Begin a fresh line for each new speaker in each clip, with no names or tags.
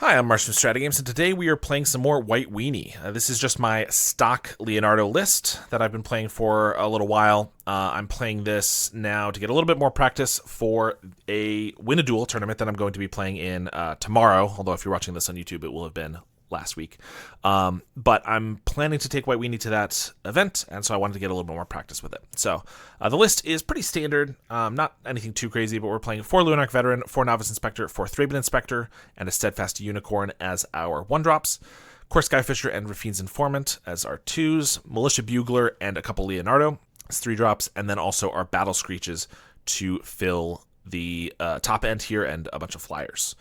Hi, I'm Marsh from StrataGames, and today we are playing some more White Weenie. This is just my stock Leonardo list that I've been playing for a little while. I'm playing this now to get a little bit more practice for a Win-a-Duel tournament that I'm going to be playing in tomorrow, although if you're watching this on YouTube, it will have been last week. But I'm planning to take White Weenie to that event, and so I wanted to get a little bit more practice with it. So the list is pretty standard, not anything too crazy, but we're playing 4 Lunarch Veteran, 4 Novice Inspector, 4 Thraben Inspector, and a Steadfast Unicorn as our 1-drops. Core Skyfisher and Rafine's Informant as our 2s, Militia Bugler and a couple Leonardo as 3-drops, and then also our Battle Screeches to fill the top end here and a bunch of flyers.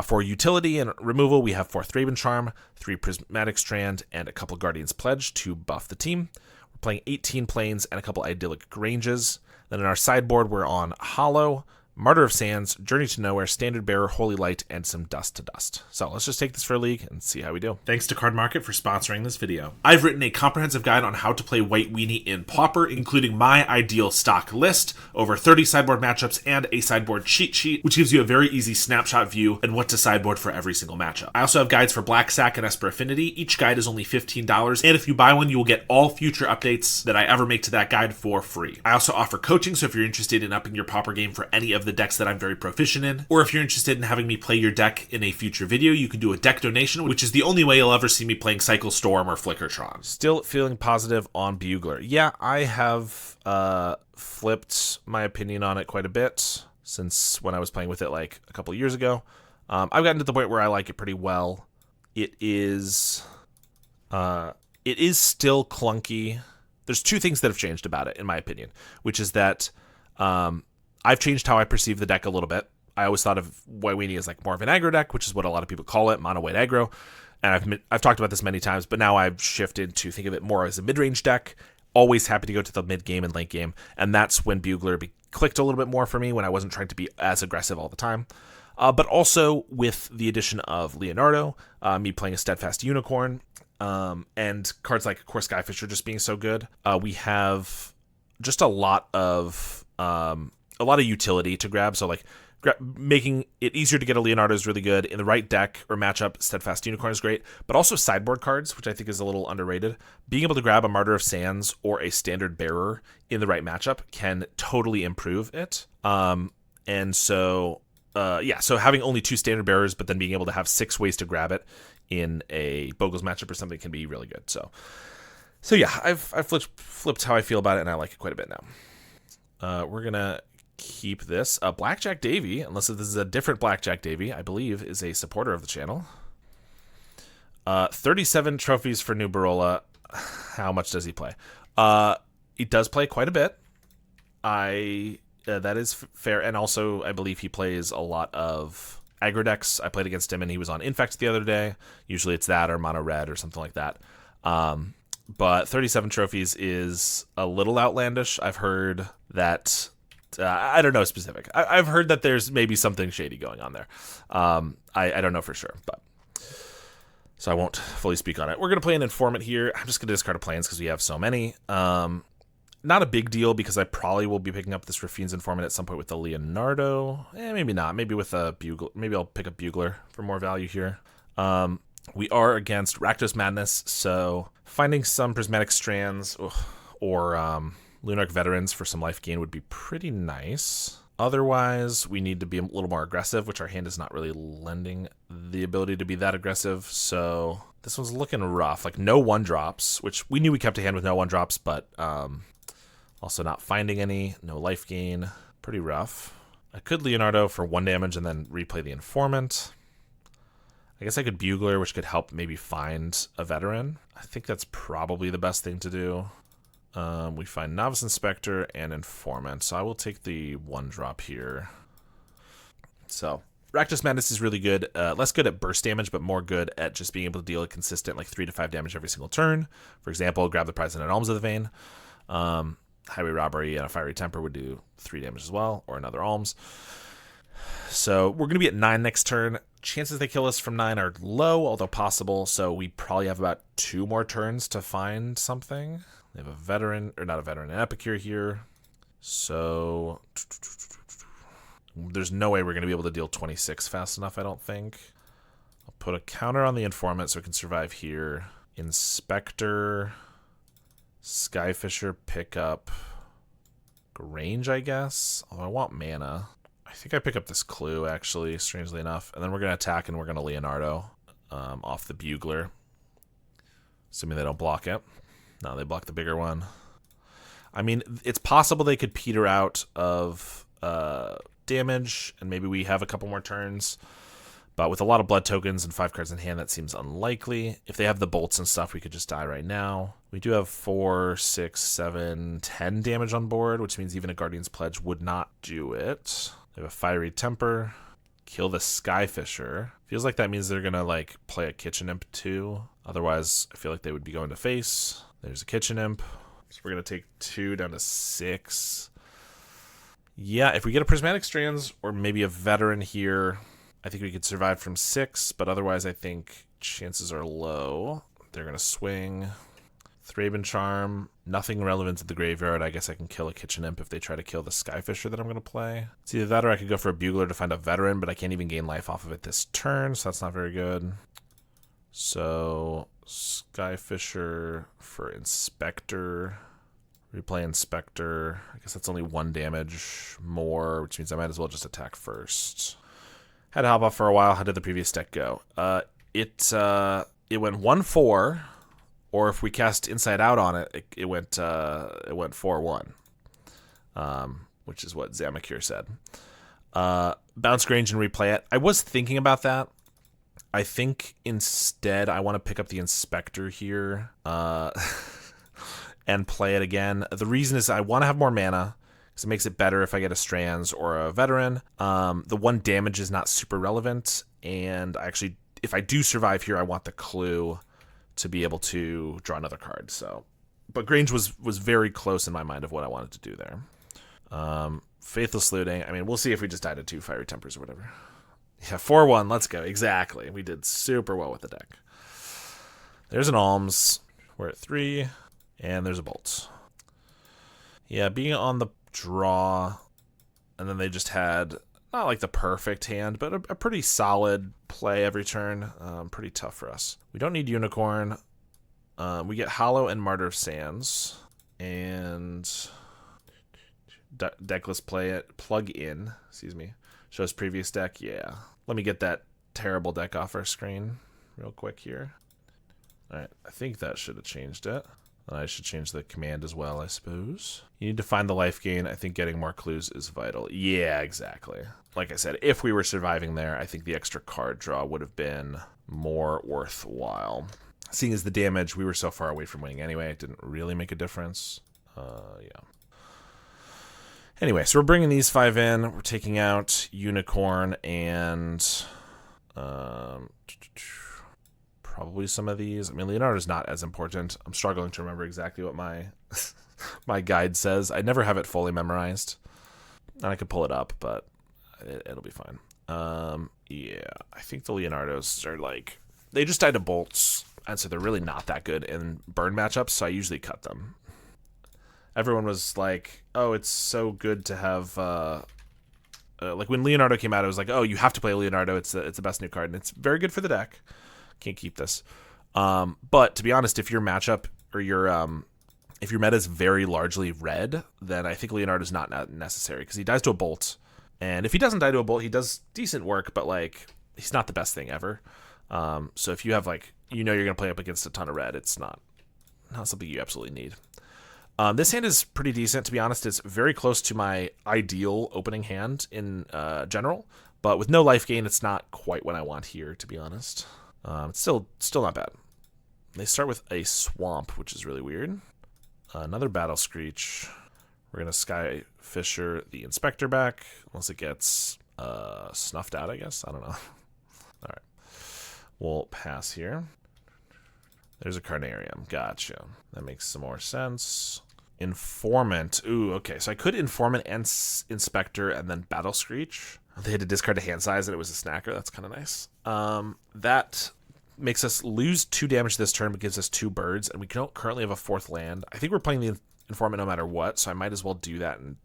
For utility and removal, we have 4 Thraben Charm, 3 Prismatic Strand, and a couple Guardian's Pledge to buff the team. We're playing 18 planes and a couple Idyllic Granges. Then in our sideboard, we're on Hollow, Martyr of Sands, Journey to Nowhere, Standard Bearer, Holy Light, and some Dust to Dust. So let's just take this for a league and see how we do. Thanks to Card Market for sponsoring this video. I've written a comprehensive guide on how to play White Weenie in Pauper, including my ideal stock list, over 30 sideboard matchups, and a sideboard cheat sheet, which gives you a very easy snapshot view and what to sideboard for every single matchup. I also have guides for Black Sack and Esper Affinity. Each guide is only $15, and if you buy one, you will get all future updates that I ever make to that guide for free. I also offer coaching, so if you're interested in upping your Pauper game for any of the decks that I'm very proficient in, or if you're interested in having me play your deck in a future video, you can do a deck donation, which is the only way you'll ever see me playing Cycle Storm or Flickertron. Still feeling positive on Bugler. Yeah, I have flipped my opinion on it quite a bit since when I was playing with it like a couple years ago. I've gotten to the point where I like it pretty well. It is still clunky. There's 2 things that have changed about it, in my opinion, which is that I've changed how I perceive the deck a little bit. I always thought of White Weenie as like more of an aggro deck, which is what a lot of people call it, mono white aggro. And I've talked about this many times, but now I've shifted to think of it more as a mid-range deck. Always happy to go to the mid-game and late game, and that's when Bugler clicked a little bit more for me when I wasn't trying to be as aggressive all the time. But also with the addition of Leonardo, me playing a Steadfast Unicorn, and cards like Core Skyfisher just being so good, we have just a lot of utility to grab. So like making it easier to get a Leonardo is really good. In the right deck or matchup, Steadfast Unicorn is great, but also sideboard cards, which I think is a little underrated. Being able to grab a Martyr of Sands or a Standard Bearer in the right matchup can totally improve it. So having only 2 Standard Bearers, but then being able to have 6 ways to grab it in a Bogles matchup or something can be really good. So yeah, I've flipped how I feel about it, and I like it quite a bit now. We're gonna keep this. Blackjack Davey, unless this is a different Blackjack Davey, I believe is a supporter of the channel. 37 trophies for New Barola. How much does he play? He does play quite a bit. That is fair, and also I believe he plays a lot of aggro decks. I played against him, and he was on Infect the other day. Usually it's that or Mono Red or something like that. But 37 trophies is a little outlandish. I've heard that, I don't know specific. I've heard that there's maybe something shady going on there. I don't know for sure, but so I won't fully speak on it. We're going to play an Informant here. I'm just going to discard a planes because we have so many. Not a big deal because I probably will be picking up this Rafine's Informant at some point with the Leonardo. Maybe not. Maybe with a Bugler. Maybe I'll pick up Bugler for more value here. We are against Rakdos Madness, so finding some Prismatic Strands or Lunarch Veterans for some life gain would be pretty nice. Otherwise, we need to be a little more aggressive, which our hand is not really lending the ability to be that aggressive. So this one's looking rough. Like no 1-drops, which we knew we kept a hand with no 1-drops, but also not finding any. No life gain. Pretty rough. I could Leonardo for 1 damage and then replay the Informant. I guess I could Bugler, which could help maybe find a veteran. I think that's probably the best thing to do. We find Novice Inspector and Informant, so I will take the 1-drop here. So Rakdos Madness is really good. Less good at burst damage, but more good at just being able to deal a consistent like 3 to 5 damage every single turn. For example, grab the prize in an Alms of the Vein. Highway Robbery and a Fiery Temper would do 3 damage as well, or another Alms. So we're going to be at 9 next turn. Chances they kill us from 9 are low, although possible, so we probably have about 2 more turns to find something. They have a veteran, or not a veteran, an Epicure here. So there's no way we're going to be able to deal 26 fast enough, I don't think. I'll put a counter on the Informant so it can survive here. Inspector, Skyfisher, pick up Grange, I guess. Although I want mana. I think I pick up this Clue, actually, strangely enough. And then we're going to attack and we're going to Leonardo off the Bugler. Assuming they don't block it. No, they block the bigger one. I mean, it's possible they could peter out of damage, and maybe we have a couple more turns. But with a lot of blood tokens and 5 cards in hand, that seems unlikely. If they have the bolts and stuff, we could just die right now. We do have 4, 6, 7, 10 damage on board, which means even a Guardian's Pledge would not do it. They have a Fiery Temper. Kill the Skyfisher. Feels like that means they're going to like play a Kitchen Imp too. Otherwise, I feel like they would be going to face. There's a Kitchen Imp. So we're going to take 2 down to 6. Yeah, if we get a Prismatic Strands or maybe a Veteran here, I think we could survive from 6, but otherwise I think chances are low. They're going to swing. Thraben Charm, nothing relevant to the graveyard. I guess I can kill a Kitchen Imp if they try to kill the Skyfisher that I'm going to play. It's either that or I could go for a Bugler to find a Veteran, but I can't even gain life off of it this turn, so that's not very good. So, Skyfisher for Inspector. Replay Inspector. I guess that's only 1 damage more, which means I might as well just attack first. Had to hop off for a while. How did the previous deck go? It went 1-4. Or if we cast Inside Out on it, it went 4-1, which is what Zamakir said. Bounce Grange and replay it. I was thinking about that. I think instead I want to pick up the Inspector here and play it again. The reason is I want to have more mana because it makes it better if I get a Strands or a Veteran. The 1 damage is not super relevant, and actually, if I do survive here, I want the Clue to be able to draw another card. So, but Grange was very close in my mind of what I wanted to do there. Faithless Looting. I mean, we'll see if we just die to 2 Fiery Tempers or whatever. Yeah, 4-1. Let's go. Exactly. We did super well with the deck. There's an Alms. We're at 3, and there's a Bolt. Yeah, being on the draw, and then they just had not like the perfect hand, but a pretty solid play every turn. Pretty tough for us. We don't need Unicorn. We get Hollow and Martyr of Sands. And deckless play it. Plug in. Excuse me. Shows previous deck. Yeah. Let me get that terrible deck off our screen real quick here. Alright. I think that should have changed it. I should change the command as well, I suppose. You need to find the life gain. I think getting more clues is vital. Yeah, exactly. Like I said, if we were surviving there, I think the extra card draw would have been more worthwhile. Seeing as the damage, we were so far away from winning anyway, it didn't really make a difference. Yeah. Anyway, so we're bringing these 5 in. We're taking out Unicorn and probably some of these. I mean, Leonardo's not as important. I'm struggling to remember exactly what my my guide says. I never have it fully memorized. And I could pull it up, but it'll be fine. Yeah, I think the Leonardos are like, they just died to bolts, and so they're really not that good in burn matchups, so I usually cut them. Everyone was like, oh, it's so good to have, like when Leonardo came out, it was like, oh, you have to play Leonardo, it's the best new card, and it's very good for the deck. Can't keep this. But to be honest, if your matchup or if your meta is very largely red, then I think Leonardo's not necessary because he dies to a bolt. And if he doesn't die to a bolt, he does decent work, but like he's not the best thing ever. So if you have like, you're going to play up against a ton of red, it's not something you absolutely need. This hand is pretty decent, to be honest. It's very close to my ideal opening hand in general, but with no life gain, it's not quite what I want here, to be honest. It's still not bad. They start with a Swamp, which is really weird. Another Battle Screech. We're going to Skyfisher the Inspector back, unless it gets snuffed out, I guess. I don't know. All right. We'll pass here. There's a Carnarium. Gotcha. That makes some more sense. Informant. Ooh, okay. So I could Informant and Inspector and then Battle Screech. They had to discard a hand size and it was a snacker. That's kind of nice. That makes us lose 2 damage this turn, but gives us 2 birds, and we don't currently have a 4th land. I think we're playing the Informant no matter what, so I might as well do that and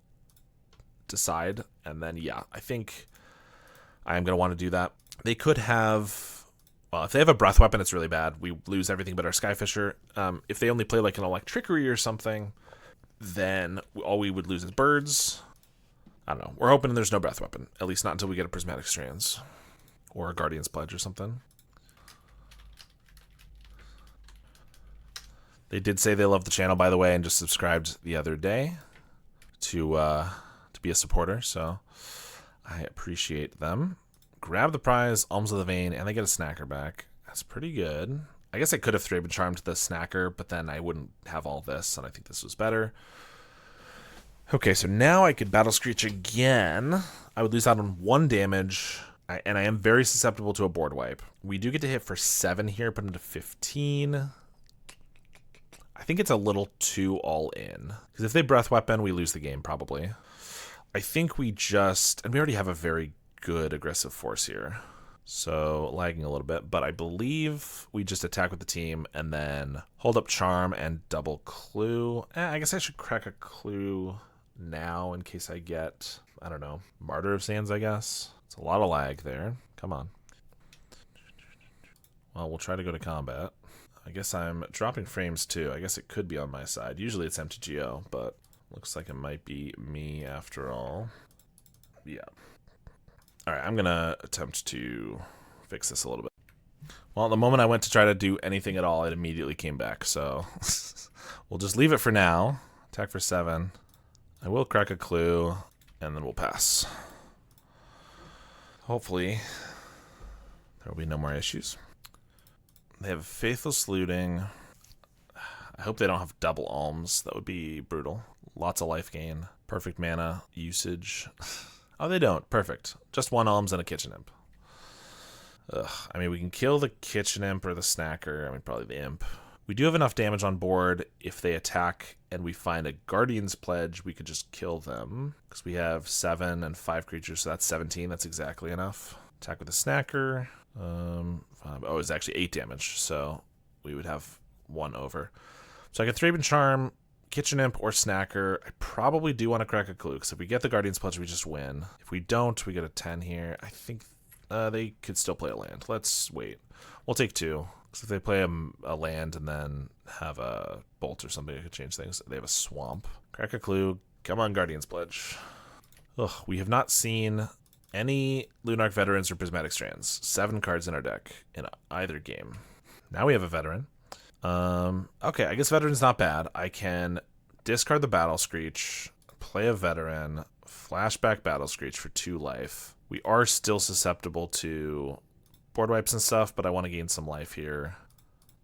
decide. And then, yeah, I think I am going to want to do that. They could have Well, if they have a breath weapon, it's really bad. We lose everything but our Skyfisher. If they only play like an Electrickery or something, then all we would lose is birds. I don't know. We're hoping there's no breath weapon. At least not until we get a Prismatic Strands. Or a Guardian's Pledge or something. They did say they love the channel, by the way, and just subscribed the other day to be a supporter. So I appreciate them. Grab the prize, Alms of the Vein, and they get a Snacker back. That's pretty good. I guess I could have Thraben Charmed the Snacker, but then I wouldn't have all this, and I think this was better. Okay, so now I could Battle Screech again. I would lose out on 1 damage, and I am very susceptible to a board wipe. We do get to hit for 7 here, put him to 15. I think it's a little too all in. Because if they Breath Weapon, we lose the game, probably. I think we just... And we already have a very good aggressive force here. So, lagging a little bit. But I believe we just attack with the team and then hold up Charm and double Clue. I guess I should crack a Clue now in case I get, I don't know, Martyr of Sands, I guess. It's a lot of lag there. Come on. Well, we'll try to go to combat. I guess I'm dropping frames too. I guess it could be on my side. Usually it's MTGO, but looks like it might be me after all. Yeah. Alright, I'm gonna attempt to fix this a little bit. Well, the moment I went to try to do anything at all, it immediately came back, so we'll just leave it for now. Attack for 7. I will crack a Clue, and then we'll pass. Hopefully, there will be no more issues. They have Faithless Looting. I hope they don't have double Alms. That would be brutal. Lots of life gain. Perfect mana usage. Oh, they don't. Perfect. Just 1 Alms and a Kitchen Imp. Ugh. I mean, we can kill the Kitchen Imp or the Snacker. I mean, probably the Imp. We do have enough damage on board. If they attack and we find a Guardian's Pledge, we could just kill them. Because we have 7 and 5 creatures, so that's 17. That's exactly enough. Attack with the Snacker. Oh, it's actually 8 damage, so we would have 1 over. So I could Thraben Charm, Kitchen Imp, or Snacker. I probably do want to crack a Clue, because if we get the Guardian's Pledge, we just win. If we don't, we get a 10 here. I think they could still play a land. Let's wait. We'll take 2. Because if they play a land and then have a Bolt or something, it could change things. They have a Swamp. Crack a Clue. Come on, Guardian's Pledge. Ugh, we have not seen any Lunarch Veterans or Prismatic Strands. 7 cards in our deck in either game. Now we have a Veteran. Okay, I guess Veteran's not bad. I can discard the Battle Screech, play a Veteran, flashback Battle Screech for 2 life. We are still susceptible to board wipes and stuff, but I want to gain some life here.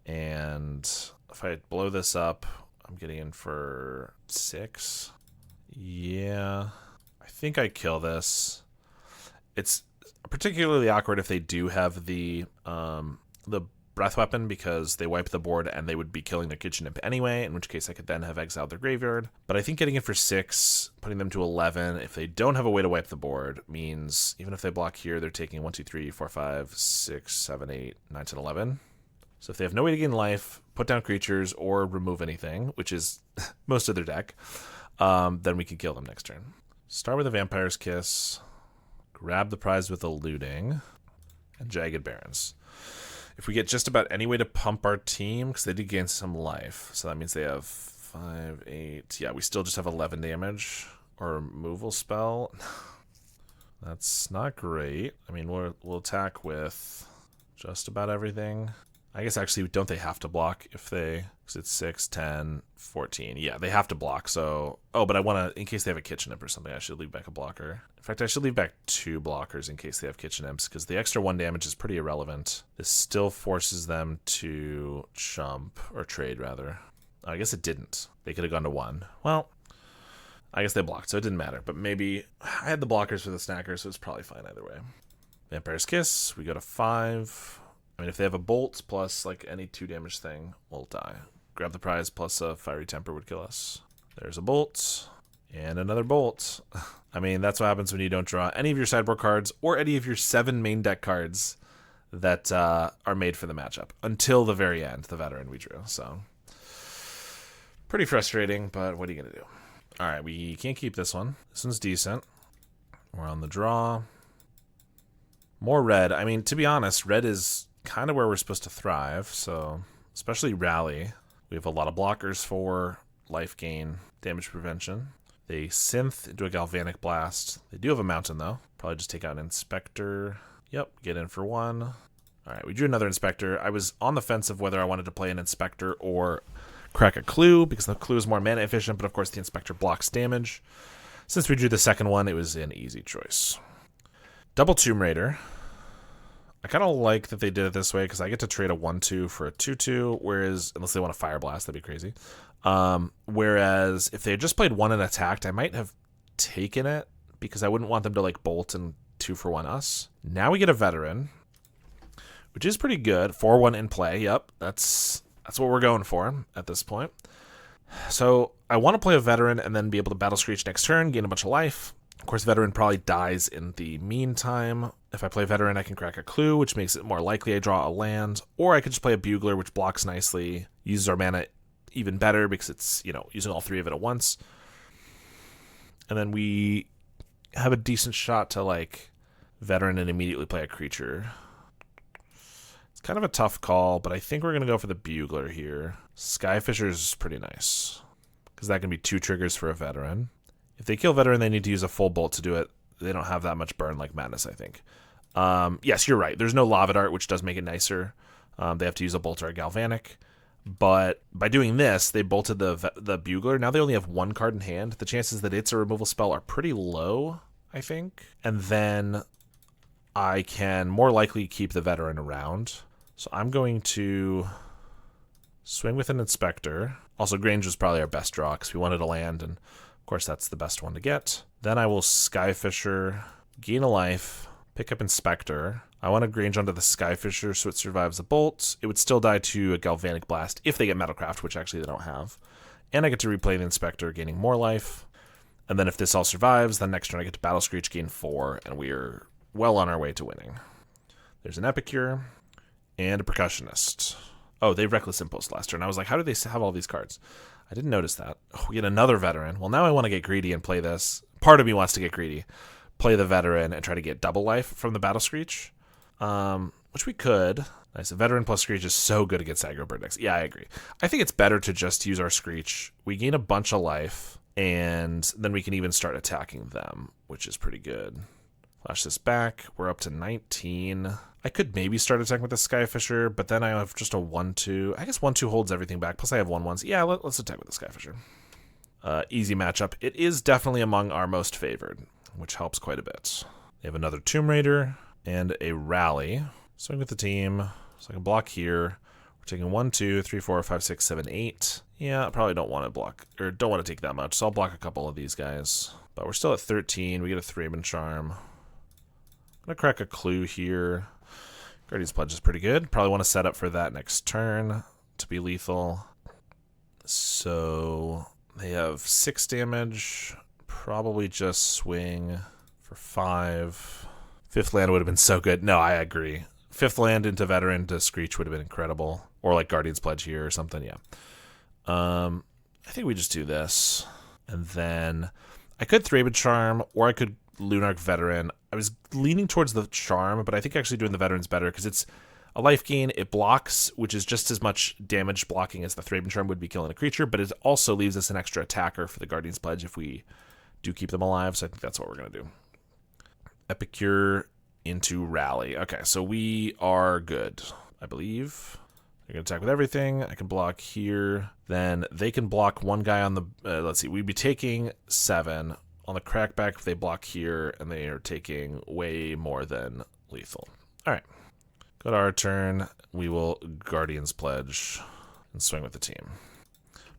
And if I blow this up, I'm getting in for 6. Yeah, I think I kill this. It's particularly awkward if they do have the breath weapon, because they wipe the board and they would be killing their Kitchen Imp anyway, in which case I could then have exiled their graveyard. But I think getting in for 6, putting them to 11, if they don't have a way to wipe the board, means even if they block here, they're taking 1, 2, 3, 4, 5, 6, 7, 8, 9, 10, 11. So if they have no way to gain life, put down creatures, or remove anything, which is most of their deck, then we can kill them next turn. Start with a Vampire's Kiss, grab the prize with a Looting, and Jagged Barrens. If we get just about any way to pump our team, because they did gain some life, so that means they have 5, 8. Yeah, we still just have 11 damage. Or removal spell. That's not great. I mean, we'll attack with just about everything. I guess actually, don't they have to block if they... Because it's 6, 10, 14. Yeah, they have to block, so... Oh, but I want to... In case they have a Kitchen Imp or something, I should leave back a blocker. In fact, I should leave back 2 blockers in case they have Kitchen Imps, because the extra 1 damage is pretty irrelevant. This still forces them to chump, or trade, rather. I guess it didn't. They could have gone to 1. Well, I guess they blocked, so it didn't matter. But maybe... I had the blockers for the Snacker, so it's probably fine either way. Vampire's Kiss, we go to 5... I mean, if they have a Bolt plus, like, any 2 damage thing, we'll die. Grab the prize plus a Fiery Temper would kill us. There's a Bolt. And another Bolt. I mean, that's what happens when you don't draw any of your sideboard cards or any of your 7 main deck cards that are made for the matchup. Until the very end, the Veteran we drew. So, pretty frustrating, but what are you going to do? Alright, we can't keep this one. This one's decent. We're on the draw. More red. I mean, to be honest, red is kind of where we're supposed to thrive, so especially Rally. We have a lot of blockers for life gain, damage prevention. They synth into a Galvanic Blast. They do have a Mountain, though. Probably just take out an Inspector. Yep, get in for one. All right, we drew another Inspector. I was on the fence of whether I wanted to play an Inspector or crack a Clue, because the Clue is more mana efficient, but of course the Inspector blocks damage. Since we drew the second one, it was an easy choice. Double Tomb Raider. I kind of like that they did it this way, because I get to trade a 1-2 for a 2-2, whereas, unless they want a Fire Blast, that'd be crazy. Whereas, if they had just played one and attacked, I might have taken it, because I wouldn't want them to, like, bolt and 2-for-1 us. Now we get a Veteran, which is pretty good. 4-1 in play, yep, that's what we're going for at this point. So, I want to play a Veteran and then be able to Battle Screech next turn, gain a bunch of life. Of course, Veteran probably dies in the meantime. If I play Veteran, I can crack a Clue, which makes it more likely I draw a land. Or I could just play a Bugler, which blocks nicely, uses our mana even better because it's, you know, using all three of it at once. And then we have a decent shot to, like, Veteran and immediately play a creature. It's kind of a tough call, but I think we're going to go for the Bugler here. Skyfisher is pretty nice, because that can be 2 triggers for a Veteran. If they kill Veteran, they need to use a full bolt to do it. They don't have that much burn like Madness, I think. Yes, you're right. There's no Lava Dart, which does make it nicer. They have to use a Bolt or a Galvanic. But by doing this, they bolted the Bugler. Now they only have 1 card in hand. The chances that it's a removal spell are pretty low, I think. And then I can more likely keep the Veteran around. So I'm going to swing with an Inspector. Also, Grange was probably our best draw because we wanted a land, and of course that's the best one to get. Then I will Skyfisher, gain a life, pick up Inspector. I want to Grange onto the Skyfisher so it survives the bolt. It would still die to a Galvanic Blast if they get Metalcraft, which actually they don't have. And I get to replay the Inspector, gaining more life. And then if this all survives, then next turn I get to Battle Screech, gain 4, and we are well on our way to winning. There's an Epicure and a Percussionist. Oh, they Reckless Impulse last turn. I was like, how do they have all these cards? I didn't notice that. Oh, we get another Veteran. Well, now I want to get greedy and play this. Part of me wants to get greedy. Play the Veteran and try to get double life from the Battle Screech. Which we could. Nice. A Veteran plus Screech is so good against aggro bird decks. Yeah, I agree. I think it's better to just use our Screech. We gain a bunch of life, and then we can even start attacking them, which is pretty good. Flash this back. We're up to 19. I could maybe start attacking with the Skyfisher, but then I have just a 1-2. I guess 1-2 holds everything back, plus I have 1-1s. Yeah, let's attack with the Skyfisher. Easy matchup. It is definitely among our most favored, which helps quite a bit. They have another Tomb Raider and a Rally. Swing with the team, so I can block here. We're taking 1, 2, 3, 4, 5, 6, 7, 8. Yeah, I probably don't want to block, or don't want to take that much, so I'll block a couple of these guys. But we're still at 13. We get a Thraben Charm. I'm going to crack a Clue here. Guardian's Pledge is pretty good. Probably want to set up for that next turn to be lethal. So they have 6 damage. Probably just swing for 5. 5th land would have been so good. No, I agree. 5th land into Veteran to Screech would have been incredible. Or like Guardian's Pledge here or something, yeah. I think we just do this. And then I could Thraben Charm, or I could Lunarch Veteran. I was leaning towards the Charm, but I think actually doing the Veteran's better because it's a life gain. It blocks, which is just as much damage blocking as the Thraben Charm would be killing a creature, but it also leaves us an extra attacker for the Guardian's Pledge if we do keep them alive, so I think that's what we're going to do. Epicure into Rally. Okay, so we are good, I believe. They're going to attack with everything. I can block here. Then they can block one guy on the... let's see, we'd be taking 7. On the crackback, if they block here, and they are taking way more than lethal. All right. Go to our turn. We will Guardian's Pledge and swing with the team.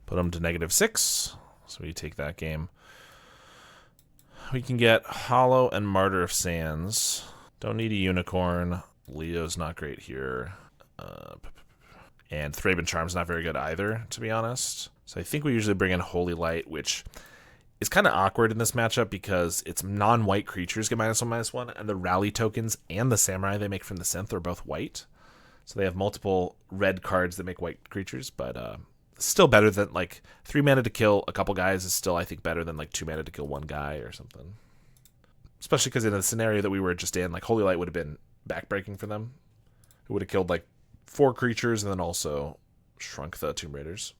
Put them to -6, so we take that game. We can get Hollow and Martyr of Sands. Don't need a Unicorn. Leo's not great here. And Thraben Charm's not very good either, to be honest. So I think we usually bring in Holy Light, which is kind of awkward in this matchup because it's non-white creatures get -1/-1, and the Rally tokens and the Samurai they make from the Synth are both white. So they have multiple red cards that make white creatures, but still better than, like, 3 mana to kill a couple guys is still, I think, better than, like, 2 mana to kill one guy or something. Especially because in the scenario that we were just in, like, Holy Light would have been backbreaking for them. It would have killed like 4 creatures and then also shrunk the Tomb Raiders.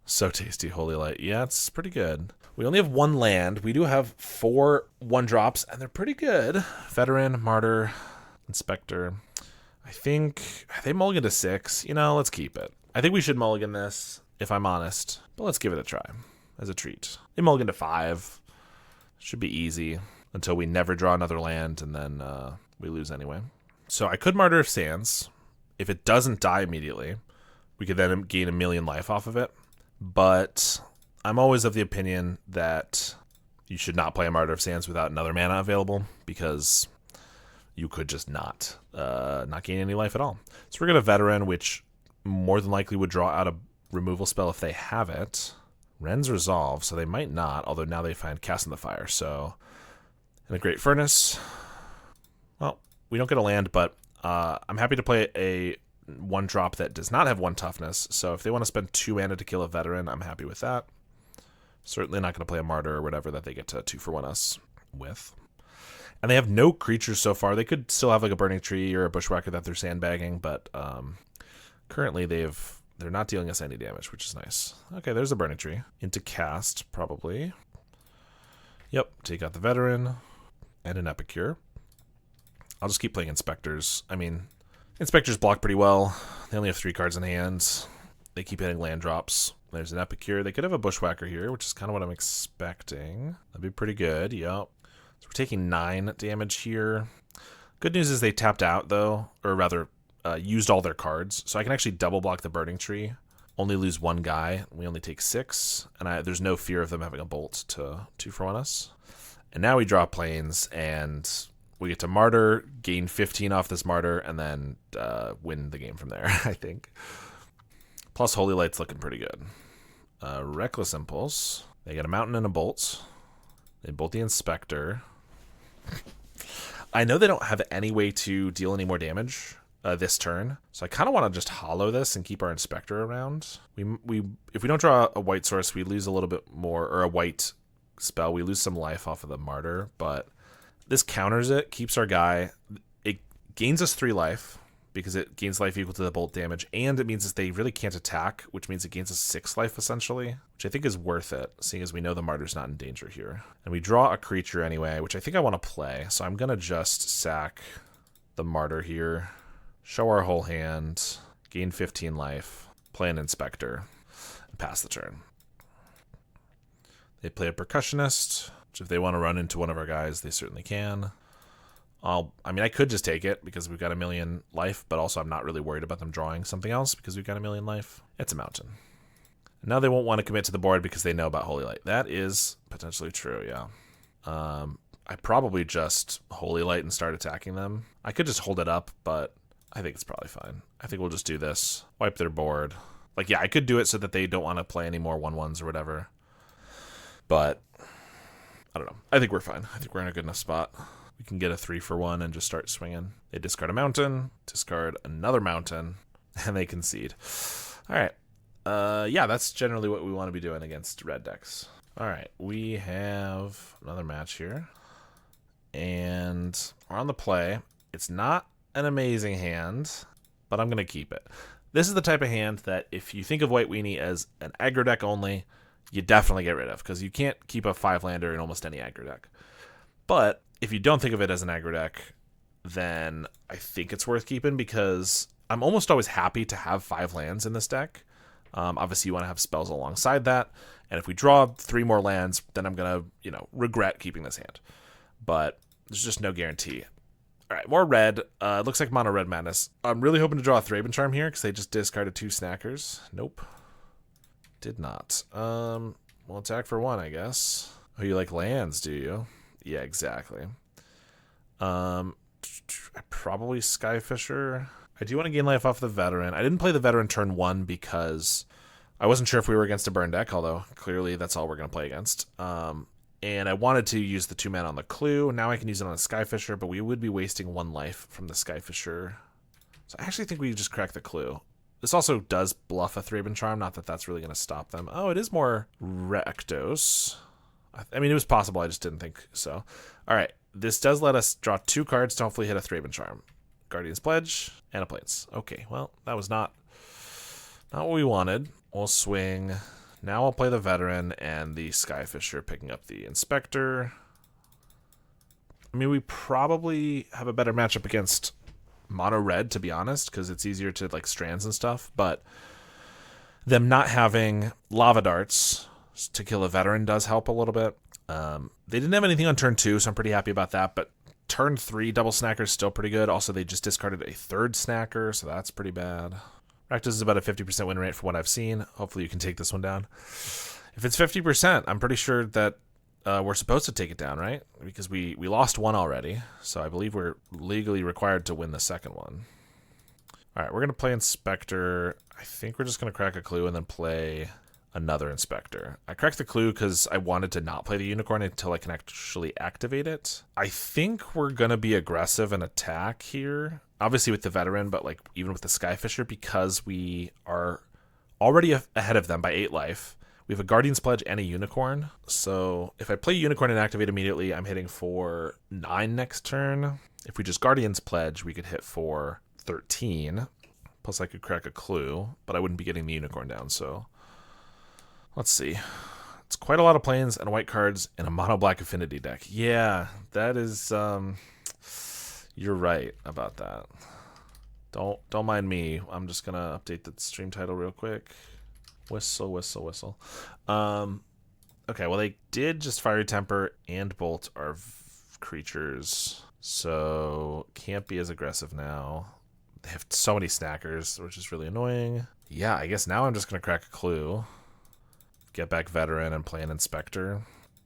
So tasty, Holy Light. Yeah, it's pretty good. We only have 1 land. We do have 4 1-drops, and they're pretty good. Veteran, Martyr, Inspector. I think they mulligan to 6. You know, let's keep it. I think we should mulligan this, if I'm honest. But let's give it a try as a treat. They mulligan to 5. Should be easy until we never draw another land, and then we lose anyway. So I could Martyr of Sands. If it doesn't die immediately, we could then gain 1,000,000 life off of it. But I'm always of the opinion that you should not play a Martyr of Sands without another mana available, because you could just not gain any life at all. So we're going to Veteran, which more than likely would draw out a removal spell if they have it. Ren's Resolve, so they might not, although now they find Cast in the Fire. So, and a Great Furnace. Well, we don't get a land, but I'm happy to play a 1-drop that does not have 1 toughness. So if they want to spend 2 mana to kill a Veteran, I'm happy with that. Certainly not going to play a Martyr or whatever that they get to 2-for-1 us with. And they have no creatures so far. They could still have like a Burning Tree or a Bushwhacker that they're sandbagging, but currently they're not dealing us any damage, which is nice. Okay, there's a Burning Tree. Into Cast, probably. Yep, take out the Veteran and an Epicure. I'll just keep playing Inspectors. I mean, Inspectors block pretty well. They only have 3 cards in hand. They keep hitting land drops. There's an Epicure. They could have a Bushwhacker here, which is kind of what I'm expecting. That'd be pretty good, yep. So we're taking 9 damage here. Good news is they tapped out, though, or rather, used all their cards. So I can actually double block the Burning Tree, only lose 1 guy. We only take 6, and there's no fear of them having a bolt to 2-for-1 us. And now we draw Plains, and we get to Martyr, gain 15 off this Martyr, and then win the game from there, I think. Plus Holy Light's looking pretty good. Reckless Impulse. They get a Mountain and a Bolt. They bolt the Inspector. I know they don't have any way to deal any more damage this turn, so I kind of want to just hollow this and keep our Inspector around. If we don't draw a white source, we lose a little bit more, or a white spell. We lose some life off of the Martyr, but this counters it, keeps our guy. It gains us 3 life because it gains life equal to the bolt damage, and it means that they really can't attack, which means it gains us 6 life essentially, which I think is worth it, seeing as we know the Martyr's not in danger here. And we draw a creature anyway, which I think I want to play, so I'm going to just sack the Martyr here, show our whole hand, gain 15 life, play an Inspector, and pass the turn. They play a Percussionist, which if they want to run into one of our guys, they certainly can. I mean, I could just take it because we've got 1,000,000 life, but also I'm not really worried about them drawing something else because we've got 1,000,000 life. It's a Mountain. And now they won't want to commit to the board because they know about Holy Light. That is potentially true, yeah. I probably just Holy Light and start attacking them. I could just hold it up, but I think it's probably fine. I think we'll just do this. Wipe their board. Like, yeah, I could do it so that they don't want to play any more 1/1s or whatever. But I don't know. I think we're fine. I think we're in a good enough spot. We can get a 3-for-1 and just start swinging. They discard a Mountain, discard another Mountain, and they concede. All right. Yeah, that's generally what we want to be doing against red decks. All right. We have another match here. And we're on the play. It's not an amazing hand, but I'm going to keep it. This is the type of hand that if you think of White Weenie as an aggro deck only, you definitely get rid of, because you can't keep a 5-lander in almost any aggro deck. But if you don't think of it as an aggro deck, then I think it's worth keeping, because I'm almost always happy to have 5 lands in this deck. Obviously, you want to have spells alongside that, and if we draw 3 more lands, then I'm going to, regret keeping this hand. But there's just no guarantee. All right, more red. It looks like Mono Red Madness. I'm really hoping to draw a Thraben Charm here, because they just discarded 2 Snackers. Nope. Did not. Well, attack for 1, I guess. Oh, you like lands, do you? Yeah, exactly. Probably Skyfisher. I do want to gain life off the Veteran. I didn't play the Veteran turn 1 because I wasn't sure if we were against a burn deck, although clearly that's all we're going to play against. And I wanted to use the 2 mana on the Clue. Now I can use it on a Skyfisher, but we would be wasting 1 life from the Skyfisher. So I actually think we just crack the Clue. This also does bluff a Thraben Charm, not that that's really going to stop them. Oh, it is more Rectos. I mean, it was possible, I just didn't think so. All right, this does let us draw 2 cards to hopefully hit a Thraben Charm. Guardian's Pledge, and a Plains. Okay, well, that was not what we wanted. We'll swing. Now I'll play the Veteran and the Skyfisher, picking up the Inspector. I mean, we probably have a better matchup against mono red, to be honest, because it's easier to like strands and stuff, but them not having lava darts to kill a Veteran does help a little bit. They didn't have anything on turn 2, so I'm pretty happy about that, but turn 3 double snacker is still pretty good. Also, they just discarded a 3rd snacker, so that's pretty bad. Practice is about a 50% win rate from what I've seen. Hopefully you can take this one down. If it's 50%, I'm pretty sure that we're supposed to take it down, right? Because we lost one already, so I believe we're legally required to win the second one. All right, we're going to play Inspector. I think we're just going to crack a clue and then play another Inspector. I cracked the clue because I wanted to not play the Unicorn until I can actually activate it. I think we're going to be aggressive and attack here. Obviously with the Veteran, but like even with the Skyfisher, because we are already ahead of them by 8 life. We have a Guardian's Pledge and a Unicorn. So if I play Unicorn and activate immediately, I'm hitting for 9 next turn. If we just Guardian's Pledge, we could hit for 13. Plus I could crack a clue, but I wouldn't be getting the Unicorn down. So let's see. It's quite a lot of plains and white cards in a mono black affinity deck. Yeah, that is... You're right about that. Don't mind me. I'm just gonna update the stream title real quick. Whistle, whistle, whistle. Okay, well they did just Fiery Temper and Bolt our creatures, so can't be as aggressive now. They have so many snackers, which is really annoying. Yeah, I guess now I'm just gonna crack a clue. Get back Veteran and play an Inspector.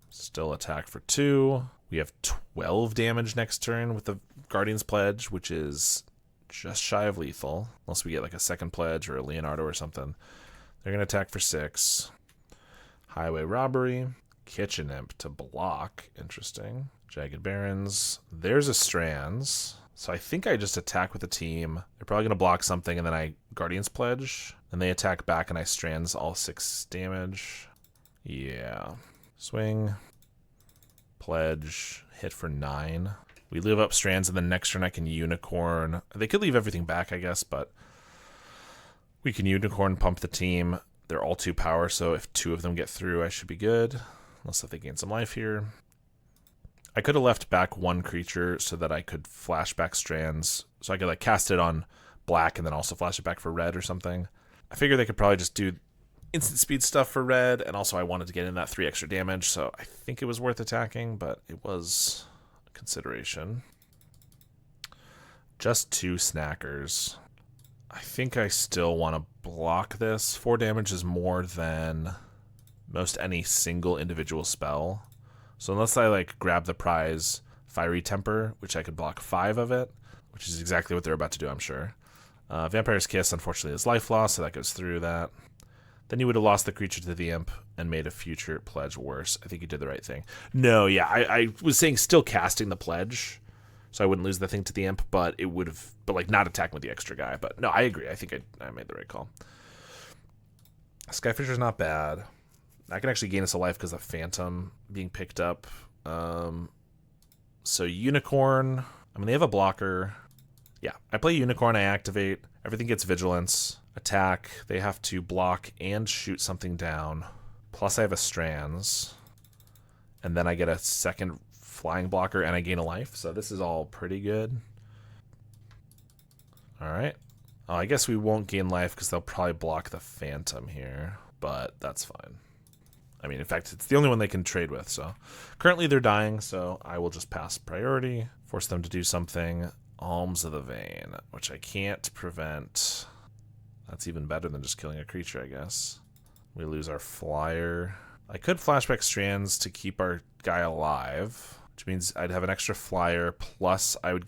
Still attack for 2. We have 12 damage next turn with the Guardian's Pledge, which is just shy of lethal. Unless we get like a second Pledge or a Leonardo or something. They're going to attack for 6. Highway Robbery. Kitchen Imp to block. Interesting. Jagged Barrens. There's a Strands. So I think I just attack with the team. They're probably going to block something, and then I Guardian's Pledge. Then they attack back, and I Strands all 6 damage. Yeah. Swing. Pledge, hit for 9. We leave up Strands, and then next turn I can Unicorn. They could leave everything back, I guess, but we can Unicorn, pump the team. They're all 2 power, so if 2 of them get through, I should be good. Unless if they gain some life here. I could have left back 1 creature so that I could flashback Strands. So I could like cast it on black and then also flash it back for red or something. I figure they could probably just do instant speed stuff for red, and also I wanted to get in that 3 extra damage, so I think it was worth attacking, but it was a consideration. Just 2 snackers. I think I still want to block this. 4 damage is more than most any single individual spell. So unless I like grab the prize Fiery Temper, which I could block 5 of it, which is exactly what they're about to do, I'm sure. Vampire's Kiss, unfortunately, is life loss, so that goes through that. Then you would have lost the creature to the imp and made a future pledge worse. I think you did the right thing. No, yeah, I was saying still casting the pledge, so I wouldn't lose the thing to the imp, but it would have, but like not attacking with the extra guy. But no, I agree. I think I made the right call. Skyfisher's not bad. I can actually gain us a life because of Phantom being picked up. So Unicorn, I mean, they have a blocker. Yeah, I play Unicorn, I activate. Everything gets Vigilance. Attack, they have to block and shoot something down. Plus I have a Strands. And then I get a second flying blocker and I gain a life. So this is all pretty good. Alright. Oh, I guess we won't gain life because they'll probably block the Phantom here. But that's fine. I mean, in fact, it's the only one they can trade with. So currently they're dying, so I will just pass priority. Force them to do something. Alms of the Vein, which I can't prevent. That's even better than just killing a creature, I guess. We lose our flyer. I could flashback Strands to keep our guy alive, which means I'd have an extra flyer, plus I will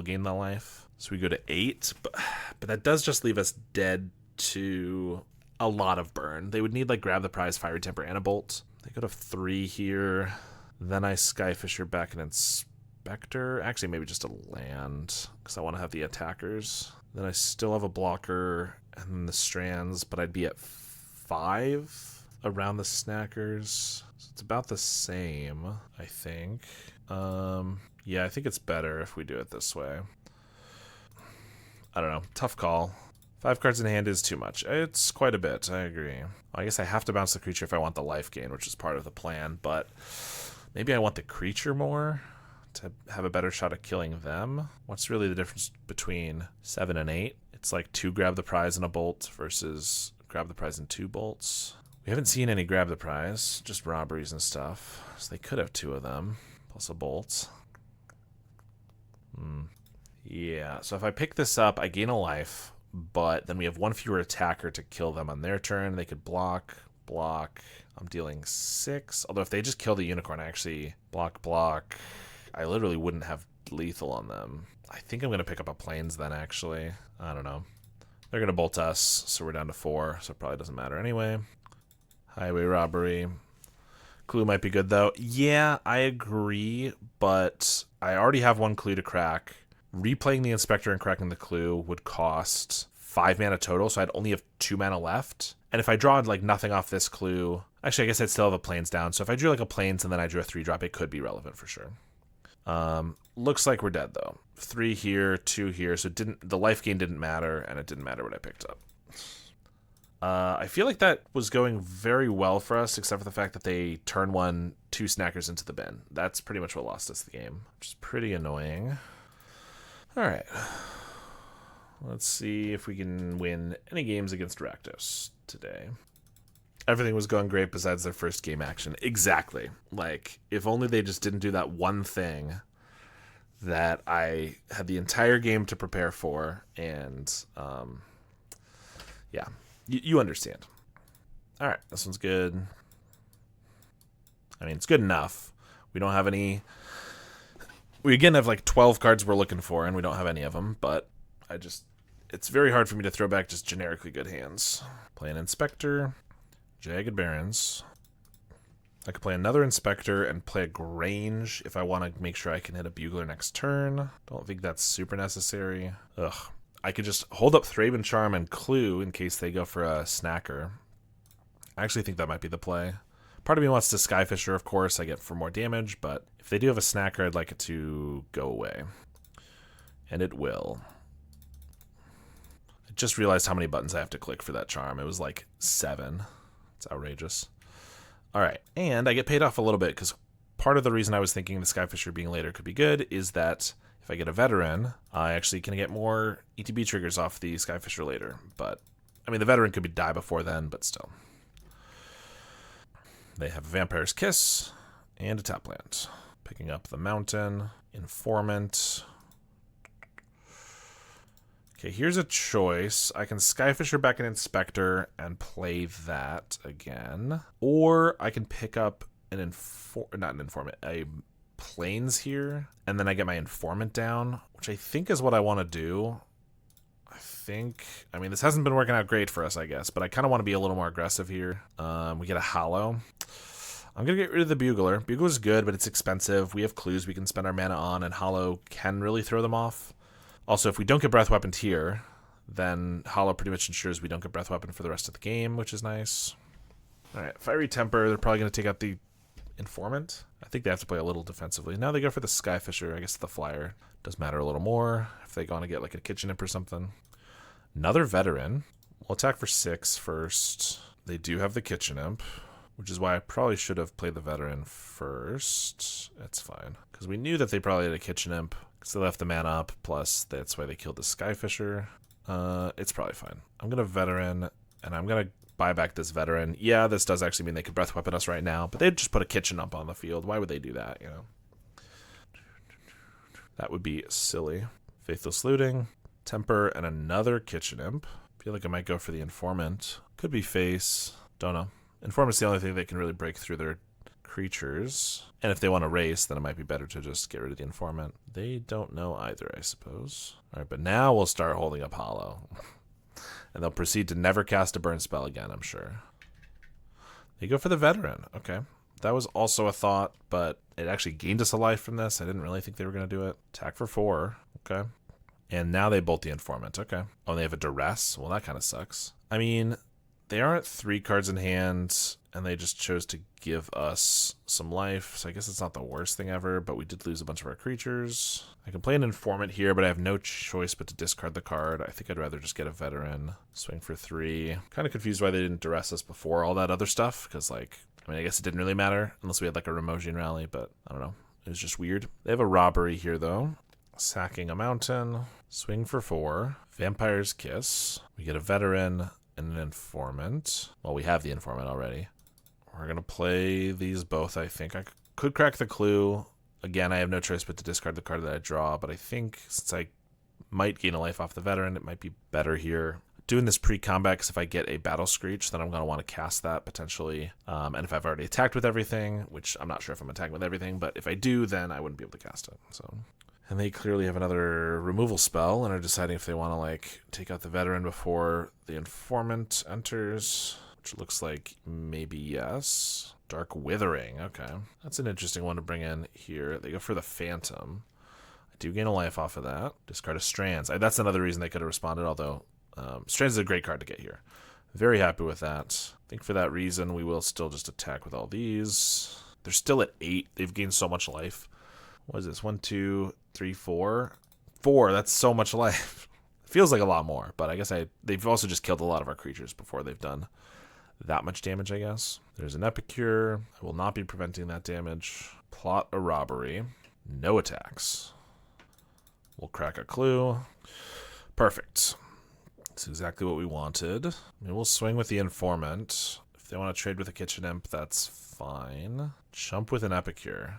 gain the life. So we go to 8, but that does just leave us dead to a lot of burn. They would need like grab the prize, Fiery Temper, and a Bolt. They go to 3 here. Then I Skyfisher back an Inspector. Actually, maybe just a land, because I want to have the attackers. Then I still have a blocker and then the Strands, but I'd be at 5 around the snackers. So it's about the same, I think. Yeah, I think it's better if we do it this way. I don't know. Tough call. 5 cards in hand is too much. It's quite a bit. I agree. Well, I guess I have to bounce the creature if I want the life gain, which is part of the plan, but maybe I want the creature more to have a better shot at killing them. What's really the difference between 7 and 8? It's like 2 grab the prize and a bolt versus grab the prize and 2 bolts. We haven't seen any grab the prize, just robberies and stuff. So they could have 2 of them, plus a bolt. Yeah, so if I pick this up, I gain a life. But then we have 1 fewer attacker to kill them on their turn. They could block. I'm dealing 6. Although if they just kill the unicorn, I actually block. I literally wouldn't have lethal on them. I think I'm going to pick up a plains then, actually. I don't know. They're going to bolt us, so we're down to 4, so it probably doesn't matter anyway. Highway robbery. Clue might be good, though. Yeah, I agree, but I already have 1 clue to crack. Replaying the Inspector and cracking the clue would cost 5 mana total, so I'd only have 2 mana left. And if I draw like nothing off this clue, actually I guess I'd still have a plains down. So if I drew like a plains and then I drew a 3-drop, it could be relevant for sure. Looks like we're dead though. 3 here, 2 here, so the life gain didn't matter, and it didn't matter what I picked up. I feel like that was going very well for us, except for the fact that they turn 1, 2 snackers into the bin. That's pretty much what lost us the game, which is pretty annoying. All right, let's see if we can win any games against Rakdos today. Everything was going great besides their first game action. Exactly. Like, if only they just didn't do that one thing that I had the entire game to prepare for, and yeah, you understand. All right, this one's good. I mean, it's good enough. We don't have any... We again have like 12 cards we're looking for, and we don't have any of them, but it's very hard for me to throw back just generically good hands. Play an Inspector, Jagged Barrens. I could play another Inspector and play a Grange if I want to make sure I can hit a Bugler next turn. Don't think that's super necessary. Ugh. I could just hold up Thraben Charm and Clue in case they go for a Snacker. I actually think that might be the play. Part of me wants to Skyfisher, of course, I get for more damage, but if they do have a Snacker, I'd like it to go away. And it will. I just realized how many buttons I have to click for that charm. It was like 7. It's outrageous. Alright, and I get paid off a little bit, because part of the reason I was thinking the Skyfisher being later could be good is that if I get a Veteran, I actually can get more ETB triggers off the Skyfisher later. But, I mean, the Veteran could die before then, but still. They have Vampire's Kiss and a tap land. Picking up the Mountain, Informant. Okay, here's a choice. I can Skyfisher back an Inspector and play that again. Or I can pick up a Plains here, and then I get my Informant down, which I think is what I want to do. I mean, this hasn't been working out great for us, I guess, but I kind of want to be a little more aggressive here. We get a Hollow. I'm going to get rid of the Bugler. Bugler's good, but it's expensive. We have clues we can spend our mana on, and Hollow can really throw them off. Also, if we don't get Breath Weaponed here, then Hollow pretty much ensures we don't get Breath Weapon for the rest of the game, which is nice. Alright, Fiery Temper, they're probably going to take out the Informant. I think they have to play a little defensively. Now they go for the Skyfisher. I guess the Flyer does matter a little more if they want to get like a Kitchen Imp or something. Another Veteran. We'll attack for 6 first. They do have the Kitchen Imp, which is why I probably should have played the Veteran first. That's fine, because we knew that they probably had a Kitchen Imp, because they left the mana up, plus that's why they killed the Skyfisher. It's probably fine. I'm going to Veteran, and I'm going to buy back this Veteran. Yeah, this does actually mean they could Breath Weapon us right now, but they'd just put a Kitchen Imp on the field. Why would they do that, you know? That would be silly. Faithless Looting, Temper, and another Kitchen Imp. Feel like I might go for the Informant. Could be Face. Don't know. Informant's the only thing that can really break through their creatures. And if they want to race, then it might be better to just get rid of the Informant. They don't know either, I suppose. Alright, but now we'll start holding up Hollow. And they'll proceed to never cast a burn spell again, I'm sure. They go for the Veteran. Okay. That was also a thought, but it actually gained us a life from this. I didn't really think they were going to do it. Attack for 4. Okay. And now they bolt the Informant. Okay. Oh, and they have a Duress? Well, that kind of sucks. I mean, They are at 3 cards in hand, and they just chose to give us some life, so I guess it's not the worst thing ever, but we did lose a bunch of our creatures. I can play an Informant here, but I have no choice but to discard the card. I think I'd rather just get a Veteran, swing for 3. Kind of confused why they didn't duress us before all that other stuff, because, like, I mean, I guess it didn't really matter, unless we had, like, a Remosian rally, but I don't know. It was just weird. They have a Robbery here, though. Sacking a Mountain, swing for 4, Vampire's Kiss. We get a Veteran and an Informant. Well, we have the Informant already. We're going to play these both, I think. I could crack the Clue. Again, I have no choice but to discard the card that I draw, but I think since I might gain a life off the Veteran, it might be better here. Doing this pre-combat, because if I get a Battle Screech, then I'm going to want to cast that potentially. And if I've already attacked with everything, which I'm not sure if I'm attacking with everything, but if I do, then I wouldn't be able to cast it. So, and they clearly have another removal spell and are deciding if they want to, like, take out the Veteran before the Informant enters. Which looks like maybe yes. Dark Withering, okay. That's an interesting one to bring in here. They go for the Phantom. I do gain a life off of that. Discard a Strands. That's another reason they could have responded, although Strands is a great card to get here. Very happy with that. I think for that reason, we will still just attack with all these. They're still at 8. They've gained so much life. What is this? 1, 2, 3, 4? 4, that's so much life. Feels like a lot more, but I guess they've also just killed a lot of our creatures before they've done that much damage, I guess. There's an Epicure. I will not be preventing that damage. Plot a Robbery. No attacks. We'll crack a Clue. Perfect. That's exactly what we wanted. I mean, we'll swing with the Informant. If they want to trade with a Kitchen Imp, that's fine. Chump with an Epicure.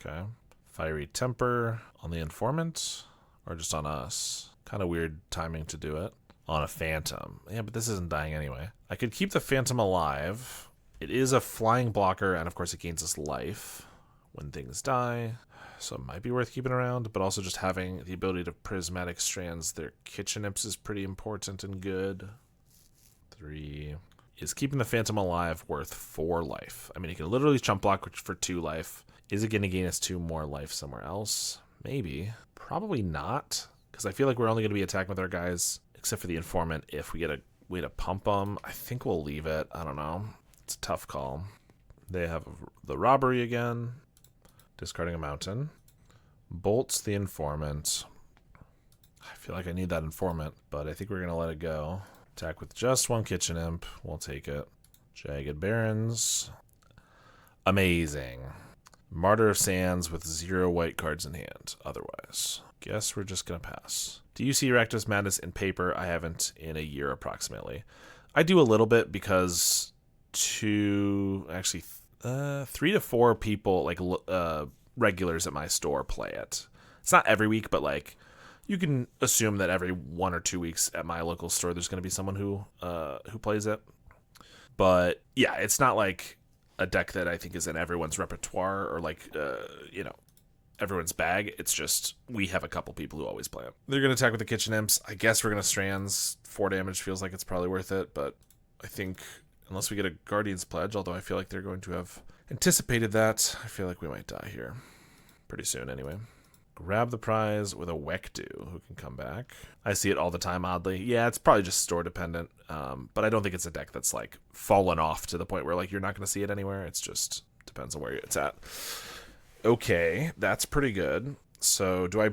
Okay. Fiery Temper on the Informant, or just on us. Kind of weird timing to do it. On a Phantom. Yeah, but this isn't dying anyway. I could keep the Phantom alive. It is a flying blocker, and of course it gains us life when things die. So it might be worth keeping around, but also just having the ability to Prismatic Strands their Kitchen Imps is pretty important and good. 3. Is keeping the Phantom alive worth 4 life? I mean, you can literally chump block for 2 life. Is it going to gain us 2 more life somewhere else? Maybe. Probably not, because I feel like we're only going to be attacking with our guys, except for the Informant, if we get a way to pump them. I think we'll leave it. I don't know. It's a tough call. They have the Robbery again. Discarding a Mountain. Bolts the Informant. I feel like I need that Informant, but I think we're going to let it go. Attack with just 1 Kitchen Imp. We'll take it. Jagged Barrens. Amazing. Martyr of Sands with 0 white cards in hand. Otherwise, guess we're just going to pass. Do you see Rakdos Madness in paper? I haven't in a year approximately. I do a little bit because 3 to 4 people, like regulars at my store, play it. It's not every week, but like you can assume that every 1 or 2 weeks at my local store there's going to be someone who plays it. But yeah, it's not like a deck that I think is in everyone's repertoire or like everyone's bag. It's just we have a couple people who always play it. They're going to attack with the Kitchen Imps. I guess we're going to Strands. 4 damage feels like it's probably worth it, but I think unless we get a Guardian's Pledge, although I feel like they're going to have anticipated that, I feel like we might die here pretty soon anyway. Grab the Prize with a Wekdu, who can come back. I see it all the time, oddly. Yeah, it's probably just store dependent, but I don't think it's a deck that's like fallen off to the point where like you're not going to see it anywhere. It's just depends on where it's at. Okay, that's pretty good. So do I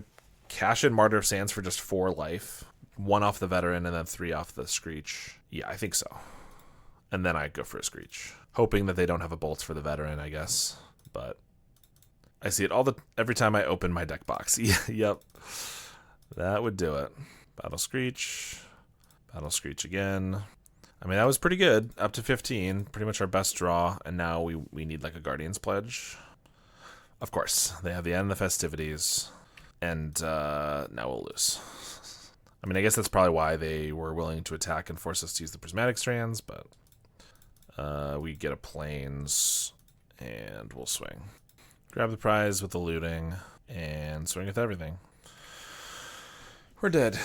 cash in Martyr of Sands for just 4 life? 1 off the Veteran and then 3 off the Screech? Yeah, I think so. And then I go for a Screech, hoping that they don't have a Bolts for the Veteran, I guess. But I see it every time I open my deck box. Yep, that would do it. Battle Screech again. I mean, that was pretty good, up to 15, pretty much our best draw, and now we need like a Guardian's Pledge. Of course, they have the end of the festivities, and now we'll lose. I mean, I guess that's probably why they were willing to attack and force us to use the Prismatic Strands, but we get a Plains, and we'll swing. Grab the Prize with the looting, and swing with everything. We're dead.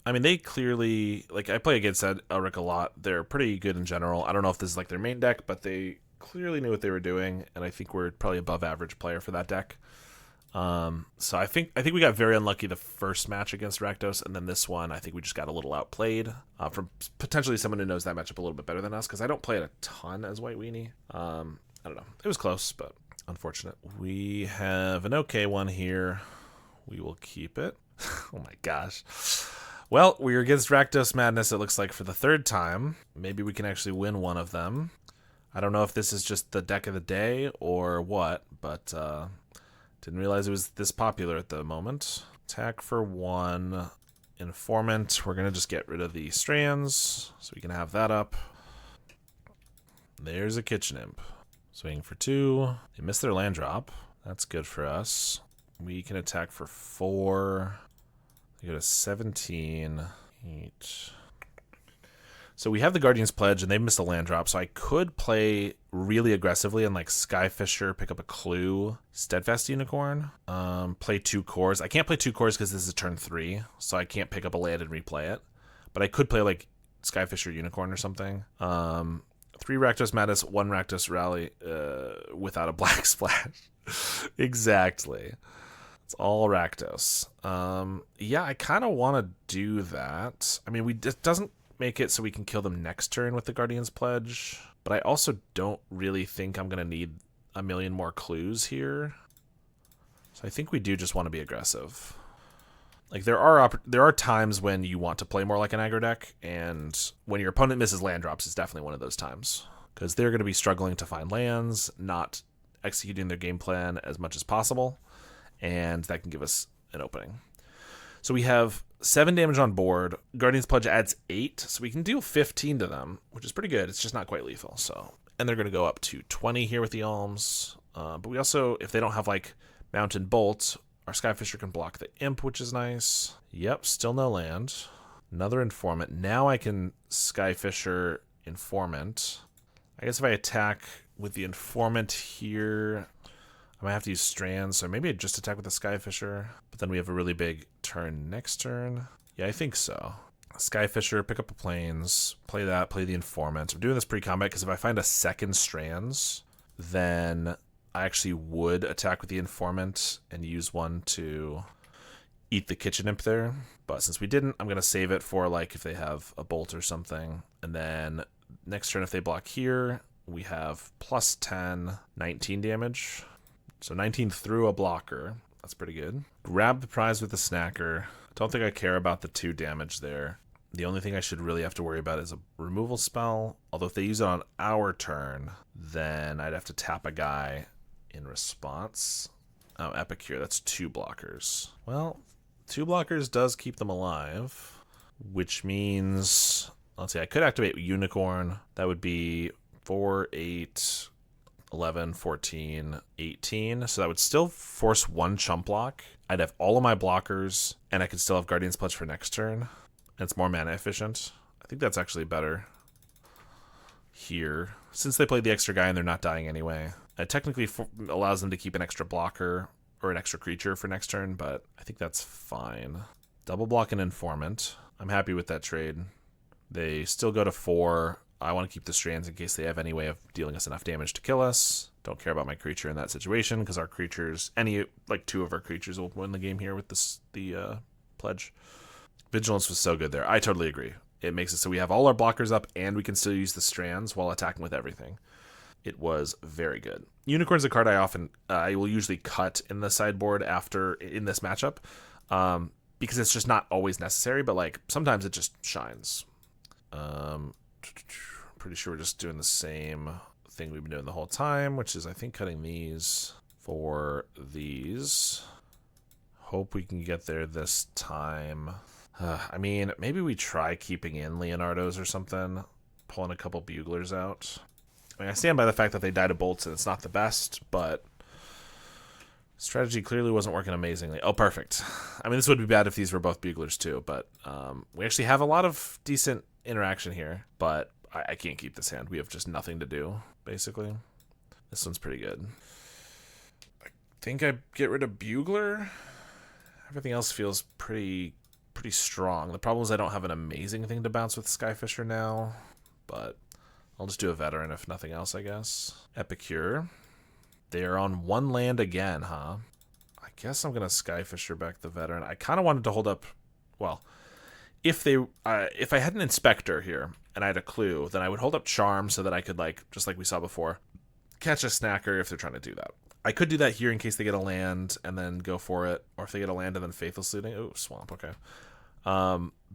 I mean, they clearly, like, I play against Elric a lot. They're pretty good in general. I don't know if this is like their main deck, but they clearly knew what they were doing, and I think we're probably above average player for that deck. So I think we got very unlucky the first match against Rakdos, and then this one I think we just got a little outplayed from potentially someone who knows that matchup a little bit better than us, because I don't play it a ton as White Weenie. I don't know. It was close, but unfortunate. We have an okay one here. We will keep it. Oh my gosh. Well, we're against Rakdos Madness, it looks like, for the third time. Maybe we can actually win one of them. I don't know if this is just the deck of the day or what, but didn't realize it was this popular at the moment. Attack for 1. Informant. We're going to just get rid of the strands so we can have that up. There's a Kitchen Imp. Swing for 2. They missed their land drop. That's good for us. We can attack for 4. They go to 17. 8. So we have the Guardian's Pledge, and they missed a land drop, so I could play really aggressively and like Skyfisher, pick up a clue, Steadfast Unicorn, play 2 cores. I can't play 2 cores because this is turn 3, so I can't pick up a land and replay it. But I could play like Skyfisher Unicorn or something. 3 Rakdos Madness, 1 Rakdos Rally without a black splash. Exactly. It's all Rakdos. Yeah, I kind of want to do that. I mean, it doesn't make it so we can kill them next turn with the Guardian's Pledge, but I also don't really think I'm going to need a million more clues here. So I think we do just want to be aggressive. Like, there are times when you want to play more like an aggro deck, and when your opponent misses land drops, it's definitely one of those times, because they're going to be struggling to find lands, not executing their game plan as much as possible, and that can give us an opening. So we have 7 damage on board. Guardian's Pledge adds 8, so we can deal 15 to them, which is pretty good. It's just not quite lethal. So, and they're going to go up to 20 here with the Alms. But we also, if they don't have like Mountain Bolt, our Skyfisher can block the Imp, which is nice. Yep, still no land. Another Informant. Now I can Skyfisher Informant. I guess if I attack with the Informant here, I might have to use Strands, so maybe I just attack with the Skyfisher. But then we have a really big turn next turn. Yeah, I think so. Skyfisher, pick up a Plains, play that, play the Informant. I'm doing this pre-combat because if I find a second Strands, then I actually would attack with the Informant and use one to eat the Kitchen Imp there. But since we didn't, I'm going to save it for like if they have a Bolt or something. And then next turn, if they block here, we have plus 10, 19 damage. So 19 through a blocker. That's pretty good. Grab the prize with the Snacker. Don't think I care about the 2 damage there. The only thing I should really have to worry about is a removal spell. Although if they use it on our turn, then I'd have to tap a guy in response. Oh, Epicure. That's 2 blockers. Well, 2 blockers does keep them alive, which means, let's see, I could activate Unicorn. That would be 4, 8... 11, 14, 18. So that would still force 1 chump block. I'd have all of my blockers, and I could still have Guardian's Pledge for next turn. And it's more mana efficient. I think that's actually better here. Since they played the extra guy and they're not dying anyway, it technically allows them to keep an extra blocker or an extra creature for next turn, but I think that's fine. Double block an Informant. I'm happy with that trade. They still go to 4. I want to keep the Strands in case they have any way of dealing us enough damage to kill us. Don't care about my creature in that situation because our creatures, like 2 of our creatures will win the game here with the Pledge. Vigilance was so good there. I totally agree. It makes it so we have all our blockers up and we can still use the Strands while attacking with everything. It was very good. Unicorn's a card I will usually cut in the sideboard in this matchup because it's just not always necessary, but like sometimes it just shines. Pretty sure we're just doing the same thing we've been doing the whole time, which is I think cutting these for these. Hope we can get there this time. I mean, maybe we try keeping in Leonardo's or something, pulling a couple Buglers out. I mean, I stand by the fact that they died to bolts and it's not the best, but strategy clearly wasn't working amazingly. Oh, perfect. I mean, this would be bad if these were both Buglers too, but we actually have a lot of decent interaction here, but I can't keep this hand. We have just nothing to do, basically. This one's pretty good. I think I get rid of Bugler. Everything else feels pretty strong. The problem is I don't have an amazing thing to bounce with Skyfisher now, but I'll just do a Veteran if nothing else, I guess. Epicure. They are on 1 land again, huh? I guess I'm going to Skyfisher back the veteran. I kind of wanted to hold up, well, if I had an Inspector here and I had a clue, then I would hold up Charm so that I could, like, just like we saw before, catch a snacker if they're trying to do that. I could do that here in case they get a land and then go for it, or if they get a land and then Faithless Looting. Oh, Swamp, okay.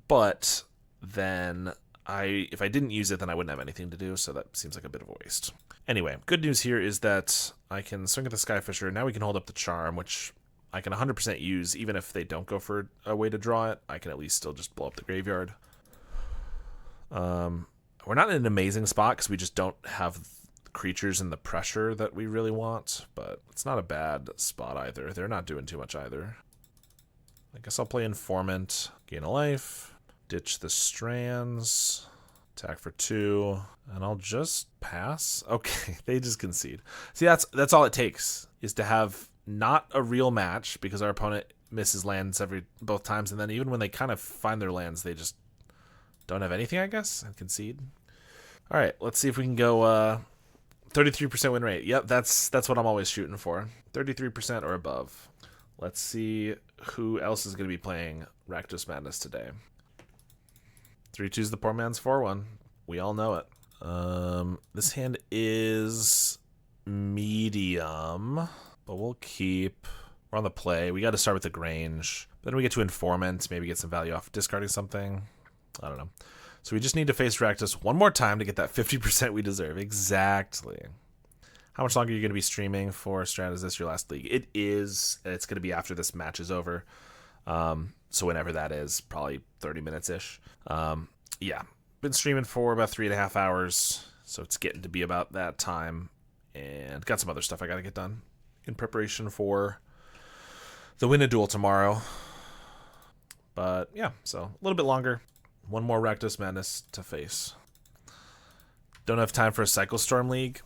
But then if I didn't use it, then I wouldn't have anything to do, so that seems like a bit of a waste. Anyway, good news here is that I can swing at the Skyfisher. Now we can hold up the Charm, which I can 100% use, even if they don't go for a way to draw it. I can at least still just blow up the graveyard. We're not in an amazing spot because we just don't have creatures and the pressure that we really want, but it's not a bad spot either. They're not doing too much either. I guess I'll play Informant, gain a life, ditch the Strands, attack for 2, and I'll just pass. Okay, they just concede. See, that's all it takes, is to have not a real match, because our opponent misses lands both times, and then even when they kind of find their lands, they just don't have anything, I guess, and concede. All right, let's see if we can go 33% win rate. Yep, that's what I'm always shooting for. 33% or above. Let's see who else is going to be playing Rakdos Madness today. 3-2's the poor man's 4-1. We all know it. This hand is medium, but we'll keep. We're on the play. We got to start with the Grange. Then we get to Informant, maybe get some value off discarding something. I don't know. So we just need to face Rakdos one more time to get that 50% we deserve. Exactly. How much longer are you going to be streaming for, Strat? Is this your last league? It is. It's going to be after this match is over. So whenever that is, probably 30 minutes-ish. Yeah. Been streaming for about 3.5 hours, so it's getting to be about that time. And got some other stuff I got to get done in preparation for the Win a Duel tomorrow. But yeah, so a little bit longer. One more Rakdos Madness to face. Don't have time for a Cycle Storm League.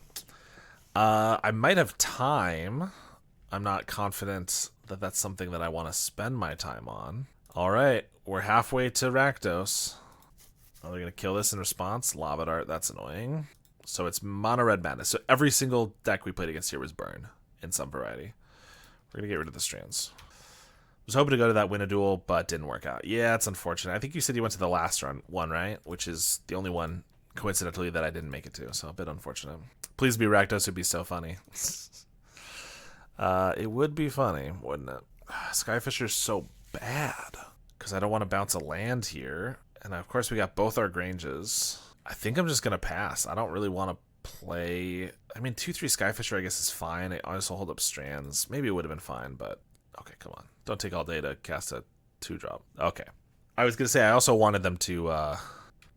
I might have time. I'm not confident that that's something that I want to spend my time on. All right, we're halfway to Rakdos. Are they going to kill this in response? Lava Dart, that's annoying. So it's Mono Red Madness. So every single deck we played against here was Burn in some variety. We're going to get rid of the Strands. Was hoping to go to that Win a Duel, but didn't work out. Yeah, it's unfortunate. I think you said you went to the last one, right? Which is the only one, coincidentally, that I didn't make it to, so a bit unfortunate. Please be Rakdos, would be so funny. It would be funny, wouldn't it? Skyfisher's so bad, because I don't want to bounce a land here. And of course, we got both our Granges. I think I'm just going to pass. I don't really want to play. I mean, 2-3 Skyfisher, I guess, is fine. I also hold up Strands. Maybe it would have been fine, but okay, come on. Don't take all day to cast a 2-drop. Okay. I was going to say, I also wanted them to,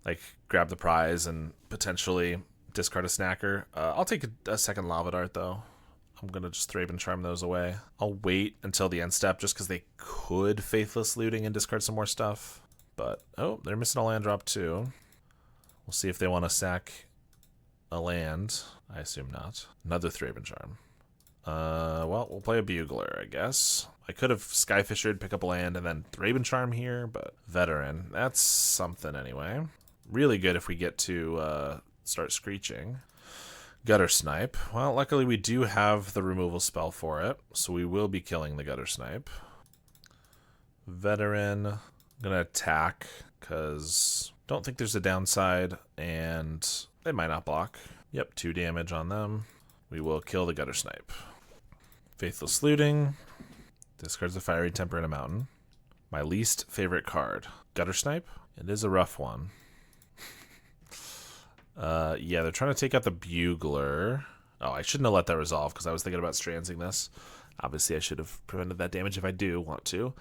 like, grab the prize and potentially discard a snacker. I'll take a second Lava Dart, though. I'm going to just Thraben Charm those away. I'll wait until the end step just because they could Faithless Looting and discard some more stuff. But, oh, they're missing a land drop, too. We'll see if they want to sack a land. I assume not. Another Thraben Charm. Well, we'll play a Bugler, I guess. I could have Skyfishered, pick up a land, and then Thraben Charm here, but Veteran. That's something anyway. Really good if we get to start Screeching. Gutter Snipe. Well, luckily we do have the removal spell for it, so we will be killing the Gutter Snipe. Veteran. I'm going to attack, because don't think there's a downside, and they might not block. Yep, 2 damage on them. We will kill the Gutter Snipe. Faithless Looting. Discards the Fiery Temper in a Mountain. My least favorite card. Gutter Snipe. It is a rough one. Yeah, they're trying to take out the Bugler. Oh, I shouldn't have let that resolve because I was thinking about Strandsing this. Obviously, I should have prevented that damage if I do want to.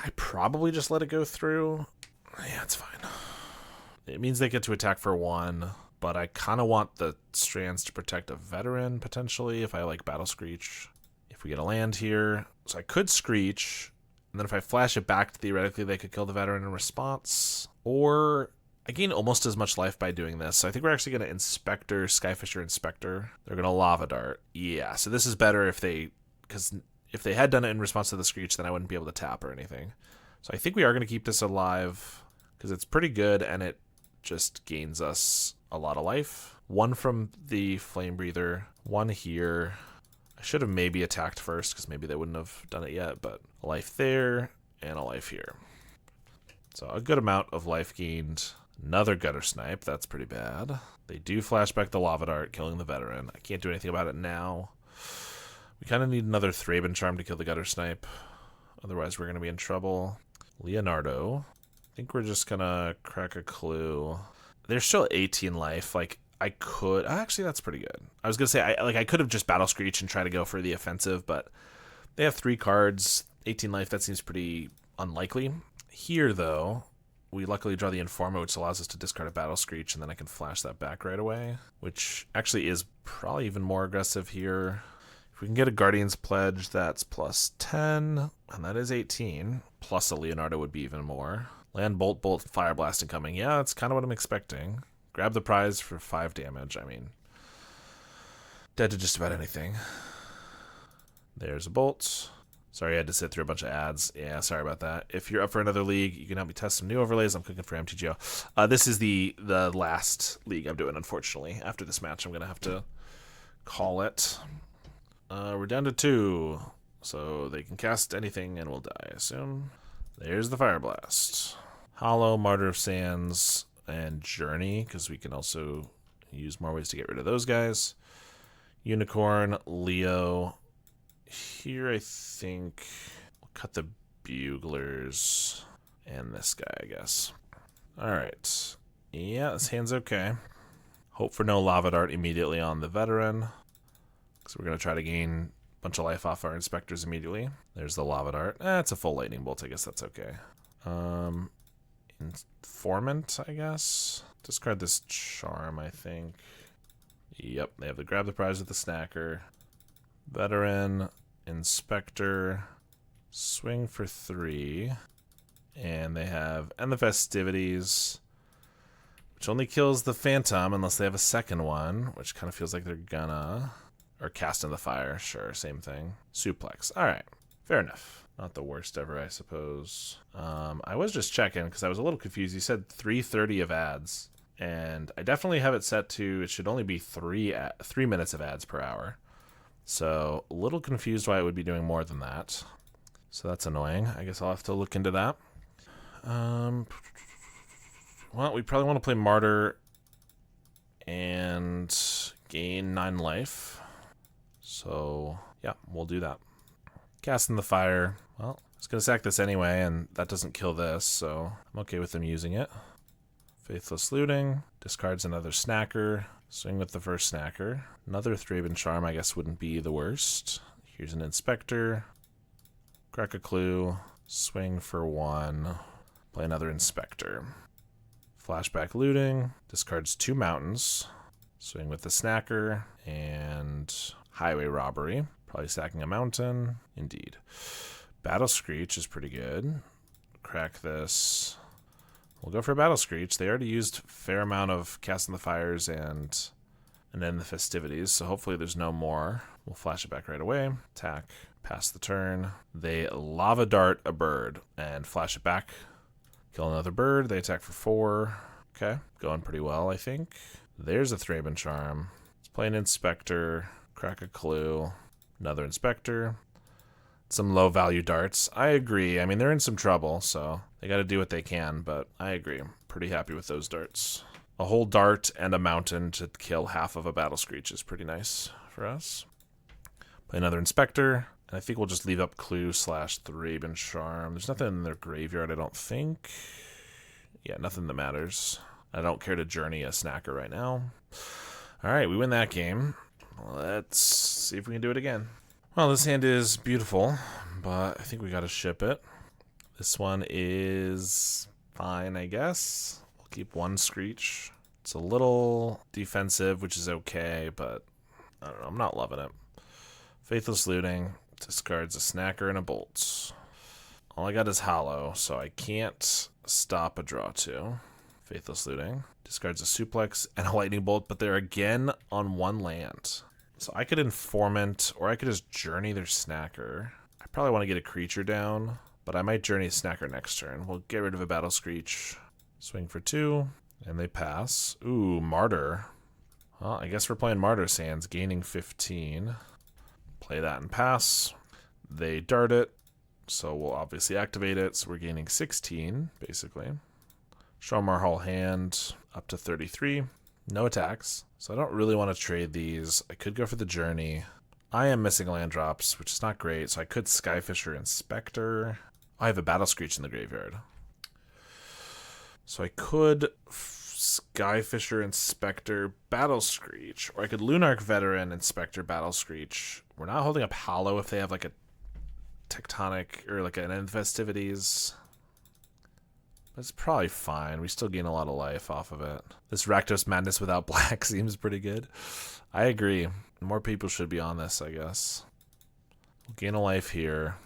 I probably just let it go through. Yeah, it's fine. It means they get to attack for 1, but I kind of want the Strands to protect a Veteran, potentially, if I, like, Battle Screech. If we get a land here. So I could Screech, and then if I flash it back, theoretically, they could kill the Veteran in response. Or I gain almost as much life by doing this. So I think we're actually going to Inspector, Skyfisher, Inspector. They're going to Lava Dart. Yeah, so this is better if they... because if they had done it in response to the Screech, then I wouldn't be able to tap or anything. So I think we are going to keep this alive because it's pretty good and it just gains us a lot of life. 1 from the Flame Breather, 1 here. I should have maybe attacked first, because maybe they wouldn't have done it yet, but a life there, and a life here. So a good amount of life gained. Another gutter snipe, that's pretty bad. They do flashback the lava dart, killing the veteran. I can't do anything about it now. We kind of need another Thraben charm to kill the gutter snipe. Otherwise we're going to be in trouble. Leonardo. I think we're just going to crack a clue. There's still 18 life. Like, I could... Actually, that's pretty good. I was going to say, I could have just Battle Screech and try to go for the offensive, but they have 3 cards. 18 life, that seems pretty unlikely. Here, though, we luckily draw the Informer, which allows us to discard a Battle Screech, and then I can flash that back right away, which actually is probably even more aggressive here. If we can get a Guardian's Pledge, that's plus 10, and that is 18, plus a Leonardo would be even more. Land, Bolt, Fire Blast incoming. Yeah, that's kind of what I'm expecting. Grab the prize for 5 damage. I mean, dead to just about anything. There's a Bolt. Sorry, I had to sit through a bunch of ads. Yeah, sorry about that. If you're up for another league, you can help me test some new overlays. I'm cooking for MTGO. This is the last league I'm doing, unfortunately. After this match, I'm going to have to call it. We're down to 2, so they can cast anything and we'll die, I assume. There's the Fire Blast. Hollow, Martyr of Sands, and Journey, because we can also use more ways to get rid of those guys. Unicorn, Leo. Here, I think we'll cut the Buglers and this guy, I guess. Alright. Yeah, this hand's okay. Hope for no Lava Dart immediately on the Veteran, because we're going to try to gain a bunch of life off our Inspectors immediately. There's the Lava Dart. It's a full Lightning Bolt. I guess that's okay. Informant, I guess. Discard this Charm, I think. Yep, they have to grab the prize with the Snacker. Veteran, Inspector, swing for 3. And they have End the Festivities, which only kills the Phantom unless they have a second one, which kind of feels like they're gonna. Or Cast in the Fire, sure, same thing. Suplex, alright, fair enough. Not the worst ever, I suppose. I was just checking because I was a little confused. You said 3:30 of ads, and I definitely have it set to, it should only be 3 minutes of ads per hour. So a little confused why it would be doing more than that. So that's annoying. I guess I'll have to look into that. Well, we probably want to play Martyr and gain 9 life. So yeah, we'll do that. Cast in the Fire. Well, I was going to sack this anyway, and that doesn't kill this, so I'm okay with them using it. Faithless Looting. Discards another Snacker. Swing with the first Snacker. Another Thraben Charm, I guess, wouldn't be the worst. Here's an Inspector. Crack a Clue. Swing for 1. Play another Inspector. Flashback Looting. Discards 2 Mountains. Swing with the Snacker. And Highway Robbery. Probably sacking a mountain. Indeed. Battle Screech is pretty good. Crack this. We'll go for Battle Screech. They already used a fair amount of Cast in the Fires and then the Festivities, so hopefully there's no more. We'll flash it back right away. Attack. Pass the turn. They Lava Dart a bird and flash it back. Kill another bird. They attack for 4. Okay. Going pretty well, I think. There's a Thraben Charm. Let's play an Inspector. Crack a Clue. Another Inspector. Some low value darts. I agree. I mean, they're in some trouble, so they got to do what they can, but I agree. I'm pretty happy with those darts. A whole dart and a mountain to kill half of a Battle Screech is pretty nice for us. Play another Inspector, and I think we'll just leave up Clue / Thraben Charm. There's nothing in their graveyard, I don't think. Yeah, nothing that matters. I don't care to journey a Snacker right now. Alright, we win that game. Let's see if we can do it again. Well, this hand is beautiful, but I think we gotta ship it. This one is fine, I guess. We'll keep 1 Screech. It's a little defensive, which is okay, but I don't know, I'm not loving it. Faithless Looting. Discards a Snacker and a Bolt. All I got is Hollow, so I can't stop a draw 2. Faithless Looting. Discards a Suplex and a Lightning Bolt, but they're again on 1 land. So I could Informant, or I could just Journey their Snacker. I probably want to get a creature down, but I might Journey a Snacker next turn. We'll get rid of a Battle Screech. Swing for 2, and they pass. Ooh, Martyr. Well, I guess we're playing Martyr Sands, gaining 15. Play that and pass. They dart it, so we'll obviously activate it. So we're gaining 16, basically. Show them our whole hand, up to 33. No attacks, so I don't really want to trade these. I could go for the Journey. I am missing land drops, which is not great, so I could Skyfisher Inspector. I have a Battle Screech in the graveyard. So I could Skyfisher Inspector Battle Screech, or I could Lunarch Veteran Inspector Battle Screech. We're not holding up Hollow if they have like a Tectonic or like an End Festivities. That's probably fine. We still gain a lot of life off of it. This Rakdos Madness without black seems pretty good. I agree. More people should be on this, I guess. We'll gain a life here.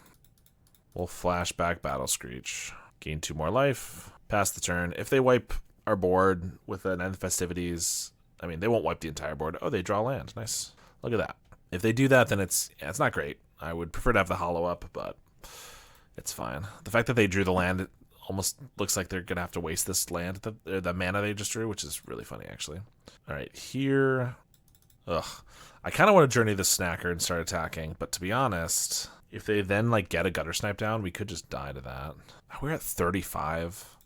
We'll flash back Battle Screech. Gain 2 more life. Pass the turn. If they wipe our board with an End Festivities, I mean, they won't wipe the entire board. Oh, they draw land. Nice. Look at that. If they do that, then it's not great. I would prefer to have the Hollow up, but it's fine. The fact that they drew the land, it almost looks like they're going to have to waste this land, the mana they just drew, which is really funny, actually. All right, here. Ugh. I kind of want to Journey the Snacker and start attacking, but to be honest, if they then like get a Gutter Snipe down, we could just die to that. We're at 35.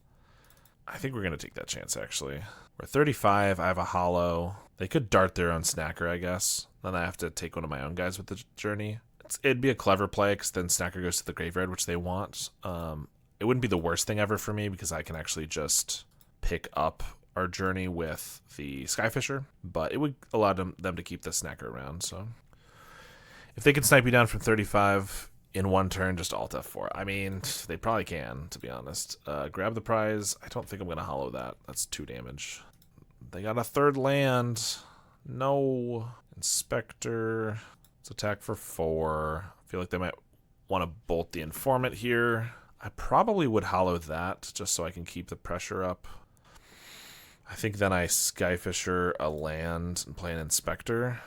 I think we're going to take that chance, actually. We're at 35. I have a Hollow. They could dart their own Snacker, I guess. Then I have to take one of my own guys with the Journey. It'd be a clever play, because then Snacker goes to the graveyard, which they want. It wouldn't be the worst thing ever for me, because I can actually just pick up our Journey with the Skyfisher, but it would allow them to keep the Snacker around. So if they can snipe you down from 35 in one turn, just Alt F4. I mean, they probably can, to be honest. Grab the prize. I don't think I'm going to Hollow that. That's 2 damage. They got a 3rd land. No. Inspector. Let's attack for 4. I feel like they might want to bolt the Informant here. I probably would Hollow that, just so I can keep the pressure up. I think then I Skyfisher a land and play an Inspector.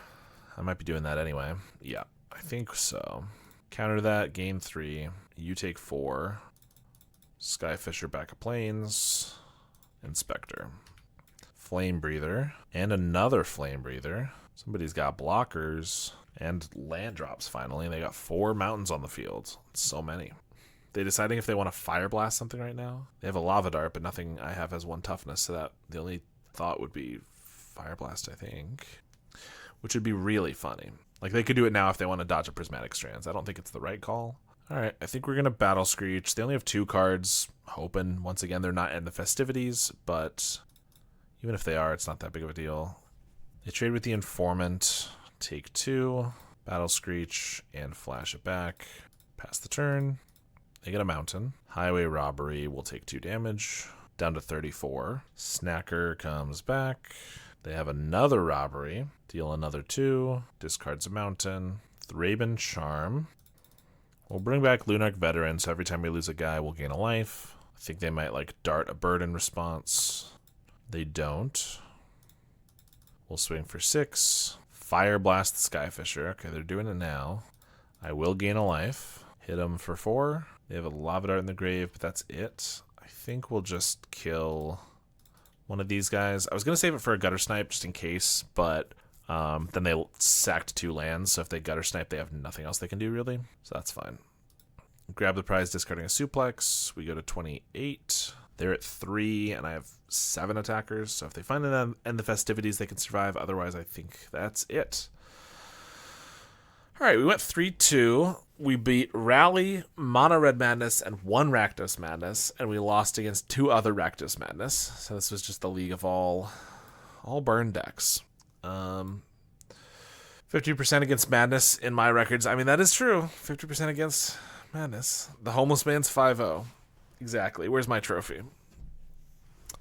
I might be doing that anyway. Yeah, I think so. Counter that, gain 3. You take 4. Skyfisher back of plains. Inspector. Flame Breather. And another Flame Breather. Somebody's got blockers. And land drops, finally. They got 4 mountains on the field. So many. They deciding if they want to Fire Blast something right now? They have a Lava Dart, but nothing I have has 1 toughness, so that the only thought would be Fire Blast, I think. Which would be really funny. Like, they could do it now if they want to dodge a Prismatic Strands. I don't think it's the right call. Alright, I think we're going to Battle Screech. They only have 2 cards. Hoping, once again, they're not in the festivities, but even if they are, it's not that big of a deal. They trade with the Informant. Take 2. Battle Screech, and flash it back. Pass the turn. They get a mountain. Highway Robbery will take 2 damage. Down to 34. Snacker comes back. They have another Robbery. Deal another 2. Discards a mountain. Thraben Charm. We'll bring back Lunarch Veteran, so every time we lose a guy, we'll gain a life. I think they might like dart a bird in response. They don't. We'll swing for 6. Fire Blast the Skyfisher. Okay, they're doing it now. I will gain a life. Hit them for 4. They have a Lava Dart in the grave, but that's it. I think we'll just kill one of these guys. I was going to save it for a Gutter Snipe just in case, but then they sacked 2 lands, so if they Gutter Snipe, they have nothing else they can do, really. So that's fine. Grab the prize, discarding a Suplex. We go to 28. They're at 3, and I have 7 attackers, so if they find them in the festivities, they can survive. Otherwise, I think that's it. All right, we went 3-2. We beat Rally, Mono Red Madness, and 1 Rakdos Madness, and we lost against 2 other Rakdos Madness. So this was just the league of all burn decks. 50% against Madness in my records. I mean, that is true. 50% against Madness. The Homeless Man's 5-0. Exactly. Where's my trophy?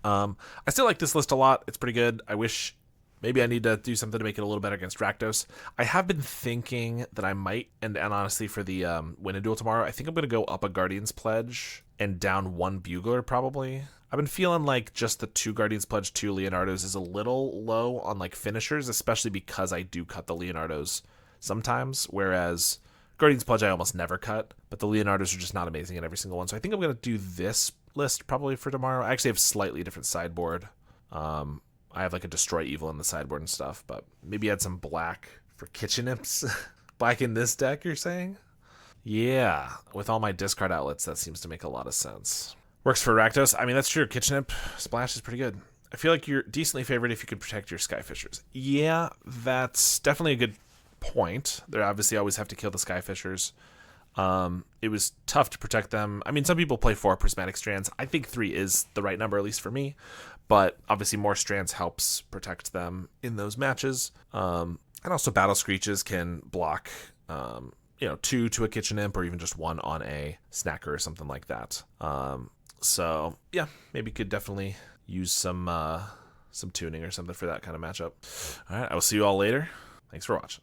I still like this list a lot. It's pretty good. I wish maybe I need to do something to make it a little better against Rakdos. I have been thinking that I might, and honestly for the win a duel tomorrow, I think I'm going to go up a Guardian's Pledge and down 1 Bugler probably. I've been feeling like just the 2 Guardian's Pledge, 2 Leonardos is a little low on like finishers, especially because I do cut the Leonardos sometimes, whereas Guardian's Pledge I almost never cut, but the Leonardos are just not amazing in every single one. So I think I'm going to do this list probably for tomorrow. I actually have slightly different sideboard. I have like a Destroy Evil in the sideboard and stuff, but maybe add some black for Kitchen Imps. Black in this deck, you're saying? Yeah, with all my discard outlets, that seems to make a lot of sense. Works for Rakdos. I mean, that's true. Kitchen Imp Splash is pretty good. I feel like you're decently favored if you could protect your Skyfishers. Yeah, that's definitely a good point. They obviously always have to kill the Skyfishers. It was tough to protect them. I mean, some people play 4 Prismatic Strands. I think 3 is the right number, at least for me. But obviously more strands helps protect them in those matches. And also Battle Screeches can block, 2 to a Kitchen Imp or even just 1 on a Snacker or something like that. So, yeah, maybe could definitely use some tuning or something for that kind of matchup. All right, I will see you all later. Thanks for watching.